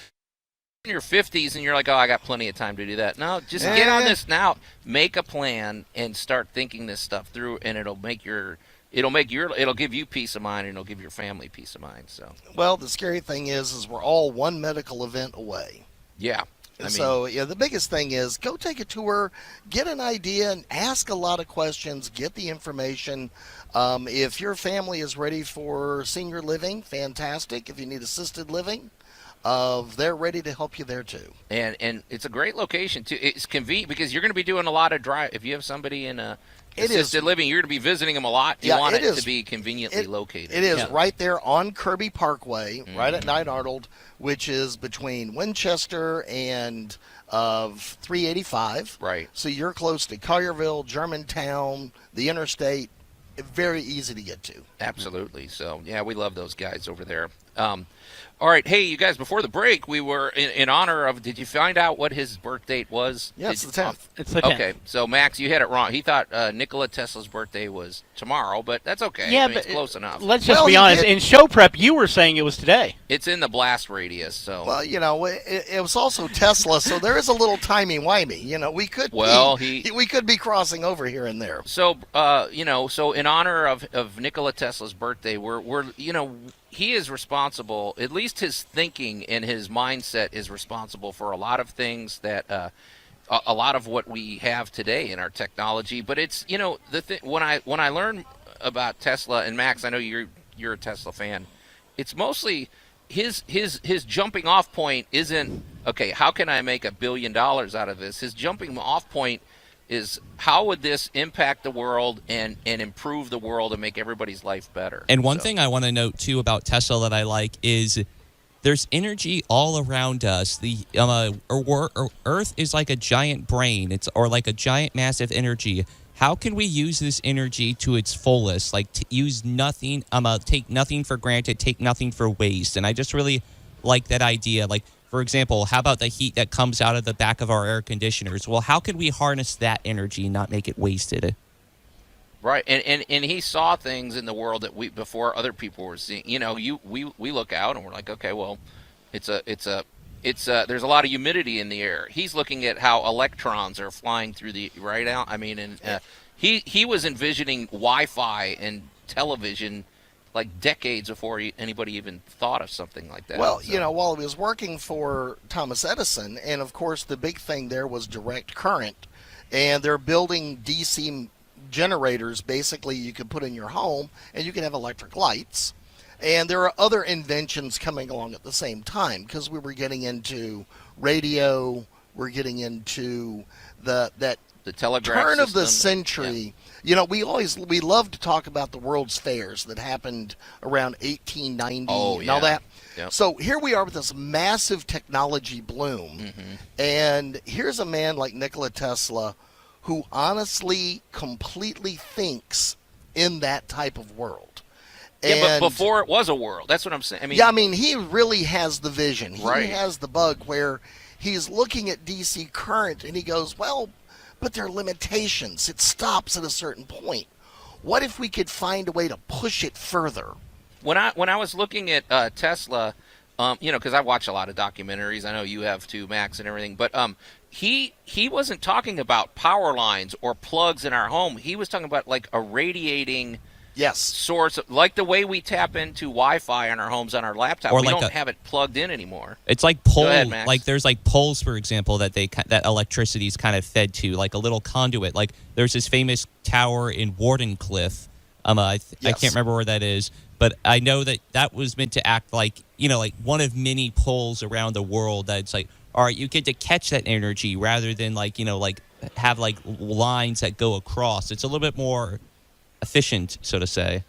In your 50s and you're like, oh, I got plenty of time to do that. No, just get on this now. Make a plan and start thinking this stuff through, and it'll give you peace of mind, and it'll give your family peace of mind. So, well, the scary thing is we're all one medical event away. Yeah. The biggest thing is go take a tour, get an idea, and ask a lot of questions, get the information. If your family is ready for senior living, fantastic. If you need assisted living, they're ready to help you there too. And it's a great location too. It's convenient because you're going to be doing a lot of drive. If you have somebody in assisted living, you're going to be visiting them a lot. You want it to be conveniently located. It is right there on Kirby Parkway, right at Knight Arnold, which is between Winchester and 385. Right. So you're close to Collierville, Germantown, the interstate. Very easy to get to. Absolutely. So, yeah, we love those guys over there. All right. Hey, you guys, before the break, we were in honor of, did you find out what his birth date was? Yeah, it's the 10th. It's the 10th. Okay. So, Max, you had it wrong. He thought Nikola Tesla's birthday was tomorrow, but that's okay. Yeah, but but it's close enough. Let's just be honest. In show prep, you were saying it was today. It's in the blast radius, so. Well, it was also Tesla, so there is a little timey-wimey. We could we could be crossing over here and there. So, so in honor of Nikola Tesla's birthday, we're he is responsible, at least his thinking and his mindset is responsible for a lot of things that a lot of what we have today in our technology. But it's when I learn about Tesla, and Max, I know you're a Tesla fan, it's mostly his jumping off point isn't okay, how can I make $1 billion out of this? His jumping off point is how would this impact the world and improve the world and make everybody's life better. And one thing I want to note, too, about Tesla that I like is there's energy all around us. The Earth is like a giant brain, or like a giant massive energy. How can we use this energy to its fullest? Like, to use nothing, take nothing for granted, take nothing for waste. And I just really like that idea. Like, for example, how about the heat that comes out of the back of our air conditioners? Well, how can we harness that energy and not make it wasted? Right, and he saw things in the world that before other people were seeing. We look out and we're like, okay, well, it's there's a lot of humidity in the air. He's looking at how electrons are flying through the right out. I mean, and he was envisioning Wi-Fi and television like decades before anybody even thought of something like that. Well, while he was working for Thomas Edison, and of course the big thing there was direct current, and they're building DC generators basically you could put in your home, and you can have electric lights. And there are other inventions coming along at the same time, because we were getting into radio, we're getting into the telegraph turn system. of the century. Yeah. We love to talk about the World's Fairs that happened around 1890 and all that. Yep. So here we are with this massive technology bloom, and here's a man like Nikola Tesla who honestly completely thinks in that type of world. Yeah, but before it was a world. That's what I'm saying. I mean, he really has the vision. He has the bug where he's looking at DC current and he goes, well, but there are limitations. It stops at a certain point. What if we could find a way to push it further? When I was looking at Tesla, because I watch a lot of documentaries. I know you have too, Max, and everything. But he wasn't talking about power lines or plugs in our home. He was talking about like a radiating source, like the way we tap into Wi-Fi on our homes on our laptop. Or we like don't have it plugged in anymore. It's like Go ahead, Max. like there's like poles, for example, that that electricity is kind of fed to, like a little conduit. Like there's this famous tower in Wardenclyffe. I can't remember where that is, but I know that was meant to act like, like one of many poles around the world. That's like, all right, you get to catch that energy rather than like have like lines that go across. It's a little bit more efficient, so to say.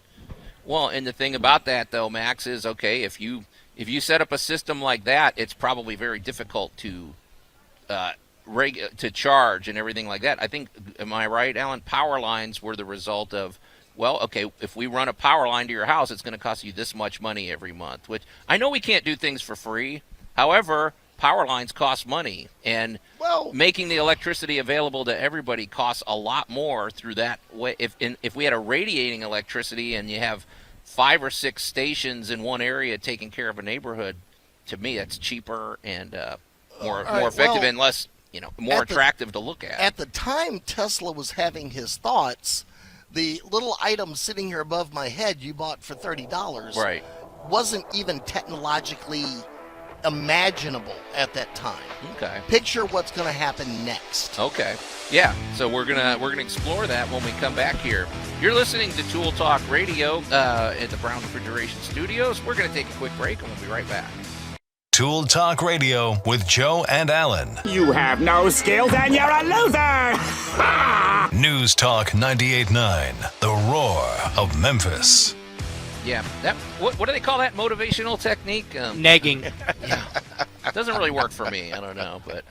Well, and the thing about that, though, Max, is okay. If you set up a system like that, it's probably very difficult to charge and everything like that. I think, am I right, Alan? Power lines were the result of, well, okay, if we run a power line to your house, it's going to cost you this much money every month. Which I know we can't do things for free. However, power lines cost money, and making the electricity available to everybody costs a lot more through that way. If we had a radiating electricity and you have 5 or 6 stations in one area taking care of a neighborhood, to me that's cheaper and more effective and less, more attractive to look at. At the time Tesla was having his thoughts, the little item sitting here above my head you bought for $30 wasn't even technologically imaginable at that time. Okay. Picture what's going to happen next. Okay. Yeah. So we're gonna explore that when we come back here. You're listening to Tool Talk Radio at the Brown Refrigeration Studios. We're gonna take a quick break and we'll be right back. Tool Talk Radio with Joe and Allan. You have no skills and you're a loser! News Talk 98.9, the roar of Memphis. Yeah, that what do they call that motivational technique? Negging. Yeah, it doesn't really work for me. I don't know, but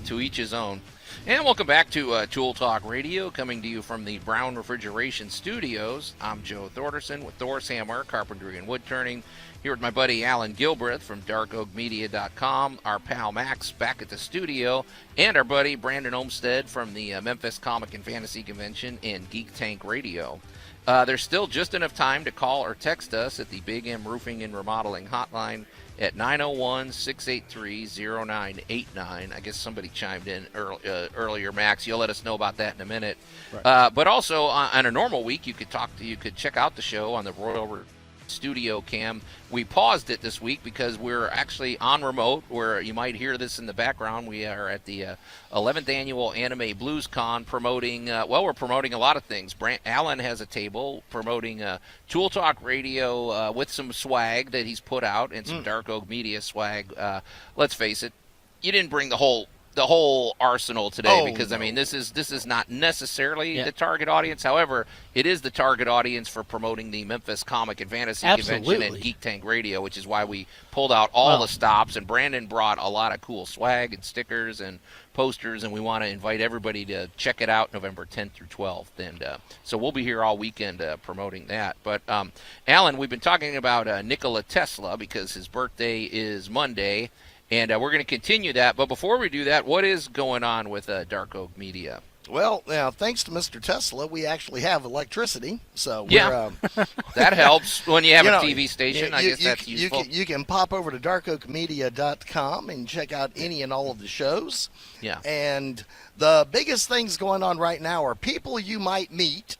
to each his own. And welcome back to Tool Talk Radio, coming to you from the Brown Refrigeration Studios. I'm Joe Thorderson with Thor's Hammer, Carpentry and Wood Turning. Here with my buddy Allan Gilbreth from darkoakmedia.com, our pal Max back at the studio, and our buddy Brandon Olmsted from the Memphis Comic and Fantasy Convention and Geek Tank Radio. There's still just enough time to call or text us at the Big M Roofing and Remodeling Hotline at 901-683-0989. I guess somebody chimed in earlier, Max. You'll let us know about that in a minute. Right. But also, on a normal week, you could check out the show on the Royal Studio Cam. We paused it this week because we're actually on remote, where you might hear this in the background. We are at the 11th annual Anime Blues Con promoting, we're promoting a lot of things. Allan has a table promoting Tool Talk Radio with some swag that he's put out and some Dark Oak Media swag. Let's face it, you didn't bring the whole arsenal today because I mean this is not necessarily the target audience. However, it is the target audience for promoting the Memphis Comic and Fantasy Convention and Geek Tank Radio, which is why we pulled out all the stops, and Brandon brought a lot of cool swag and stickers and posters, and we want to invite everybody to check it out November 10th through 12th. And so we'll be here all weekend promoting that. But Allan, we've been talking about Nikola Tesla because his birthday is Monday. And we're going to continue that. But before we do that, what is going on with Dark Oak Media? Well, now, thanks to Mr. Tesla, we actually have electricity. So that helps when you have a TV station. I guess that's useful. You can pop over to darkoakmedia.com and check out any and all of the shows. Yeah. And the biggest things going on right now are people you might meet.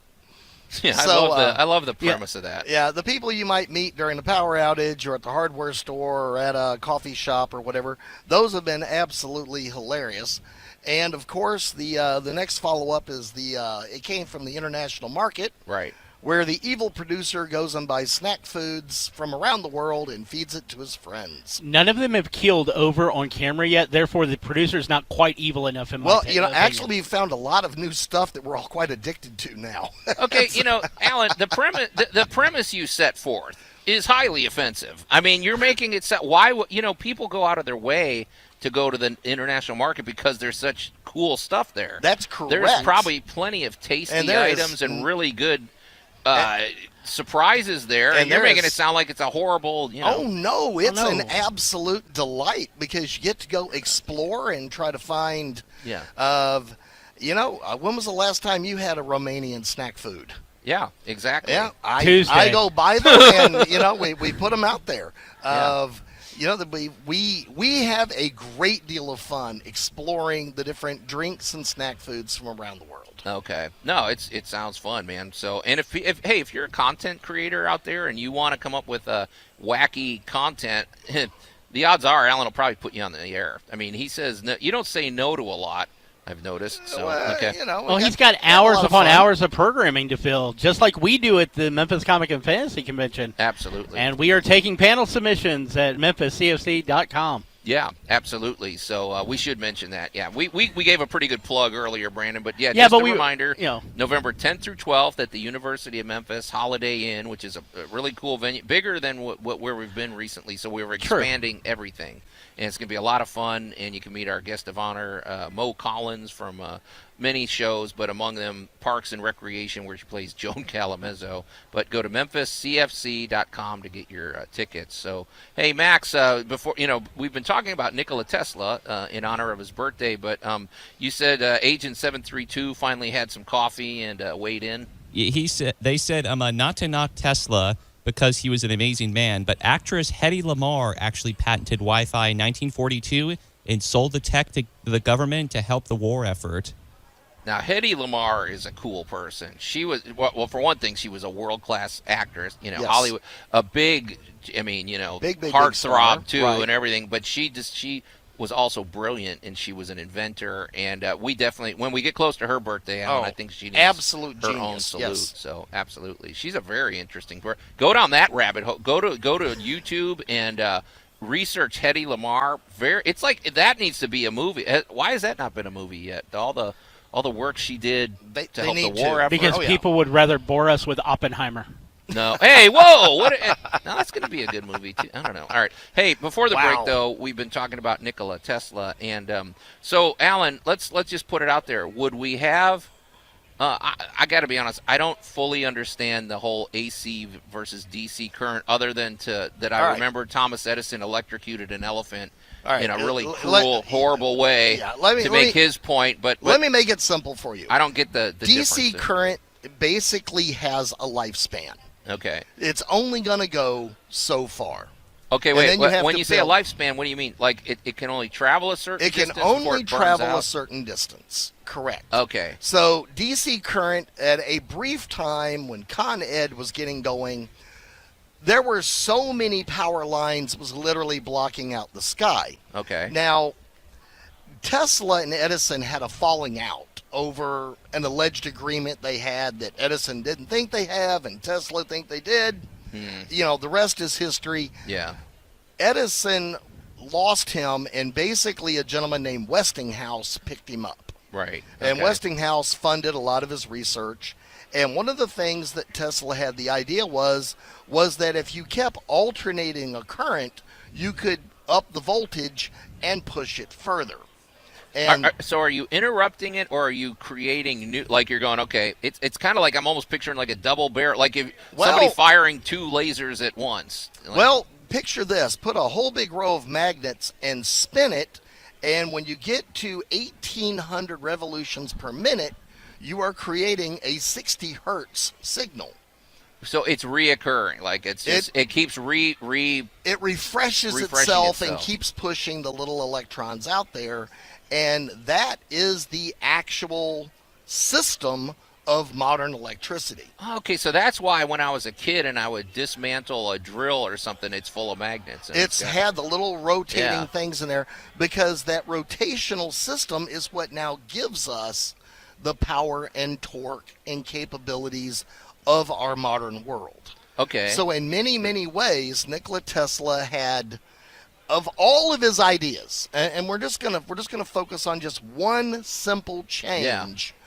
Yeah, I love the premise of that. Yeah, the people you might meet during the power outage or at the hardware store or at a coffee shop or whatever, those have been absolutely hilarious. And, of course, the next follow-up is it came from the international market. Right. Where the evil producer goes and buys snack foods from around the world and feeds it to his friends. None of them have killed over on camera yet, therefore the producer's not quite evil enough in my opinion. Actually we found a lot of new stuff that we're all quite addicted to now. Okay, Allan, the premise you set forth is highly offensive. I mean, you're making it why people go out of their way to go to the international market because there's such cool stuff there. That's correct. There's probably plenty of tasty items and really good surprises there, and you're making it sound like it's a horrible, Oh, no, it's an absolute delight because you get to go explore and try to find, when was the last time you had a Romanian snack food? Yeah, exactly. Yeah, Tuesday. I go by them, and we put them out there. That we have a great deal of fun exploring the different drinks and snack foods from around the world. Okay. No, it sounds fun, man. So, and if you're a content creator out there and you want to come up with wacky content, the odds are Allan will probably put you on the air. I mean, he says no, you don't say no to a lot, I've noticed. So, okay. Well, he's got hours upon hours of programming to fill, just like we do at the Memphis Comic and Fantasy Convention. Absolutely. And we are taking panel submissions at memphiscfc.com. Yeah, absolutely. So we should mention that. Yeah, we gave a pretty good plug earlier, Brandon. But just a reminder, November 10th through 12th at the University of Memphis Holiday Inn, which is a really cool venue, bigger than where we've been recently. So we're expanding everything. And it's going to be a lot of fun, and you can meet our guest of honor, Mo Collins, from many shows, but among them Parks and Recreation, where she plays Joan Calamezzo. But go to memphiscfc.com to get your tickets. So, hey, Max, before we've been talking about Nikola Tesla in honor of his birthday, but you said Agent 732 finally had some coffee and weighed in. They said not to knock Tesla because he was an amazing man, but actress Hedy Lamarr actually patented Wi-Fi in 1942 and sold the tech to the government to help the war effort. Now, Hedy Lamarr is a cool person. She was, well, for one thing, she was a world-class actress, Yes. Hollywood, a big heartthrob, too, and everything, but she was also brilliant, and she was an inventor, and we definitely, when we get close to her birthday, Allan, I think she needs absolute her genius. own salute. Yes. So, absolutely. She's a very interesting person. Go down that rabbit hole. Go to YouTube and research Hedy Lamarr. It's like, that needs to be a movie. Why has that not been a movie yet? All the work she did to help the war effort. Because people would rather bore us with Oppenheimer. No. Hey, whoa! Now that's going to be a good movie too. I don't know. All right. Hey, before the break though, we've been talking about Nikola Tesla, and so Allan, let's just put it out there. Would we have? I got to be honest. I don't fully understand the whole AC versus DC current, other than I remember Thomas Edison electrocuted an elephant in a really cruel, horrible way to make his point. But let me make it simple for you. I don't get the DC current basically has a lifespan. Okay. It's only going to go so far. Okay, wait. When you say a lifespan, what do you mean? Like it can only travel a certain distance? It can only travel a certain distance. Correct. Okay. So DC current, at a brief time when Con Ed was getting going, there were so many power lines it was literally blocking out the sky. Okay. Now, Tesla and Edison had a falling out over an alleged agreement they had that Edison didn't think they have and Tesla think they did. The rest is history. Yeah. Edison lost him, and basically a gentleman named Westinghouse picked him up. Right. And okay. Westinghouse funded a lot of his research. And one of the things that Tesla had the idea was that if you kept alternating a current, you could up the voltage and push it further. And so are you interrupting it, or are you creating new, like you're going, okay, it's kind of like I'm almost picturing like a double barrel, like if somebody firing two lasers at once. Picture this. Put a whole big row of magnets and spin it, and when you get to 1,800 revolutions per minute, you are creating a 60 hertz signal. So it's reoccurring, like it keeps it refreshes itself and keeps pushing the little electrons out there, and that is the actual system of modern electricity. Okay, so that's why when I was a kid and I would dismantle a drill or something, it's full of magnets. It's had the little rotating things in there, because that rotational system is what now gives us the power and torque and capabilities of our modern world. Okay. So in many, many ways, Nikola Tesla had, of all of his ideas, and we're just gonna focus on just one simple change. Yeah.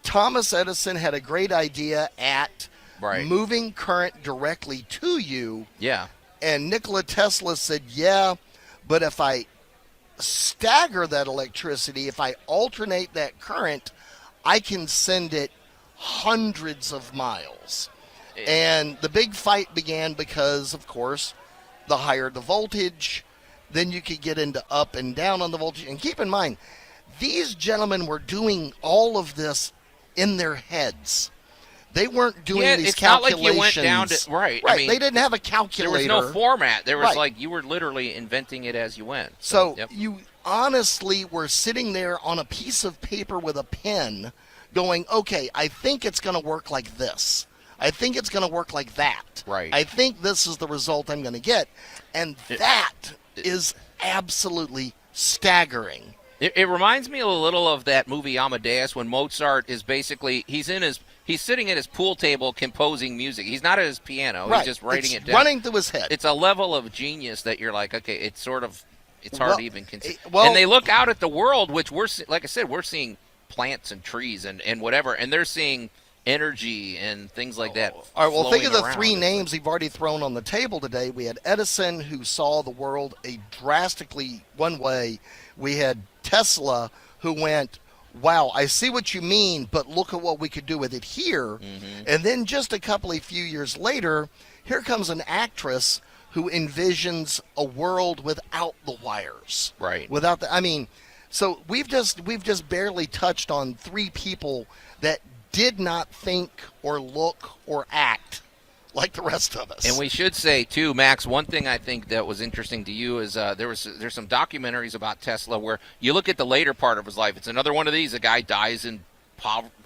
Thomas Edison had a great idea at moving current directly to you. Yeah. And Nikola Tesla said, yeah, but if I stagger that electricity, if I alternate that current, I can send it hundreds of miles. And the big fight began because, of course, the higher the voltage, then you could get into up and down on the voltage. And keep in mind, these gentlemen were doing all of this in their heads. They weren't doing these it's calculations. Not like you went down to right. Right. I mean, they didn't have a calculator. There was no format. There was Right. like you were literally inventing it as you went. So yep. you honestly were sitting there on a piece of paper with a pen going, okay, I think it's going to work like this. I think it's going to work like that. Right. I think this is the result I'm going to get. And that is absolutely staggering. It reminds me a little of that movie Amadeus when Mozart is basically, he's sitting at his pool table composing music. He's not at his piano. Right. He's just writing it down. Running through his head. It's a level of genius that you're like, okay, it's hard to even consider. Well, and they look out at the world, which like I said, we're seeing plants and trees and whatever, and they're seeing energy and things like that. All right, well, think of the around. three names we've already thrown on the table today. We had Edison, who saw the world a drastically one way. We had Tesla, who went, wow, I see what you mean, but look at what we could do with it here. Mm-hmm. And then just a few years later, here comes an actress who envisions a world without the wires. Right. Without the, I mean, so we've just barely touched on three people that did not think or look or act like the rest of us. And we should say, too, Max, one thing I think that was interesting to you is there's some documentaries about Tesla where you look at the later part of his life. It's another one of these. A guy dies in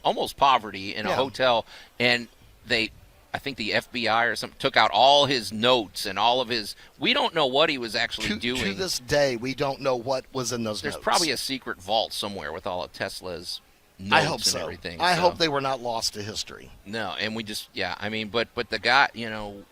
almost poverty in a hotel, and I think the FBI or something took out all his notes and all of his. We don't know what he was actually doing. To this day, we don't know what was in those notes. There's probably a secret vault somewhere with all of Tesla's notes I hope so. and everything. I hope they were not lost to history. No, and we just, I mean, but the guy,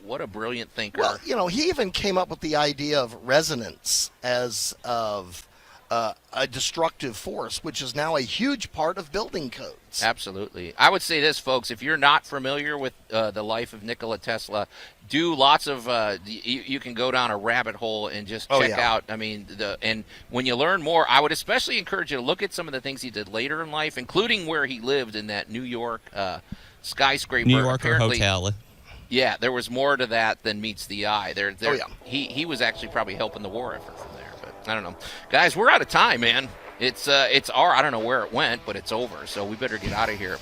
what a brilliant thinker. Well, he even came up with the idea of resonance as of a destructive force, which is now a huge part of building codes. Absolutely. I would say this, folks, if you're not familiar with the life of Nikola Tesla, do lots of, you can go down a rabbit hole and just check out, I mean, and when you learn more, I would especially encourage you to look at some of the things he did later in life, including where he lived in that New York skyscraper. New Yorker Apparently, hotel. Yeah, there was more to that than meets the eye. He was actually probably helping the war effort from there, but I don't know. Guys, we're out of time, man. It's I don't know where it went, but it's over, so we better get out of here.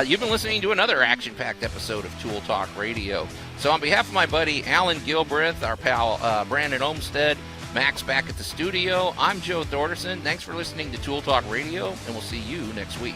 You've been listening to another action-packed episode of Tool Talk Radio. So on behalf of my buddy Allan Gilbreth, our pal Brandon Olmstead, Max back at the studio, I'm Joe Thorderson. Thanks for listening to Tool Talk Radio, and we'll see you next week.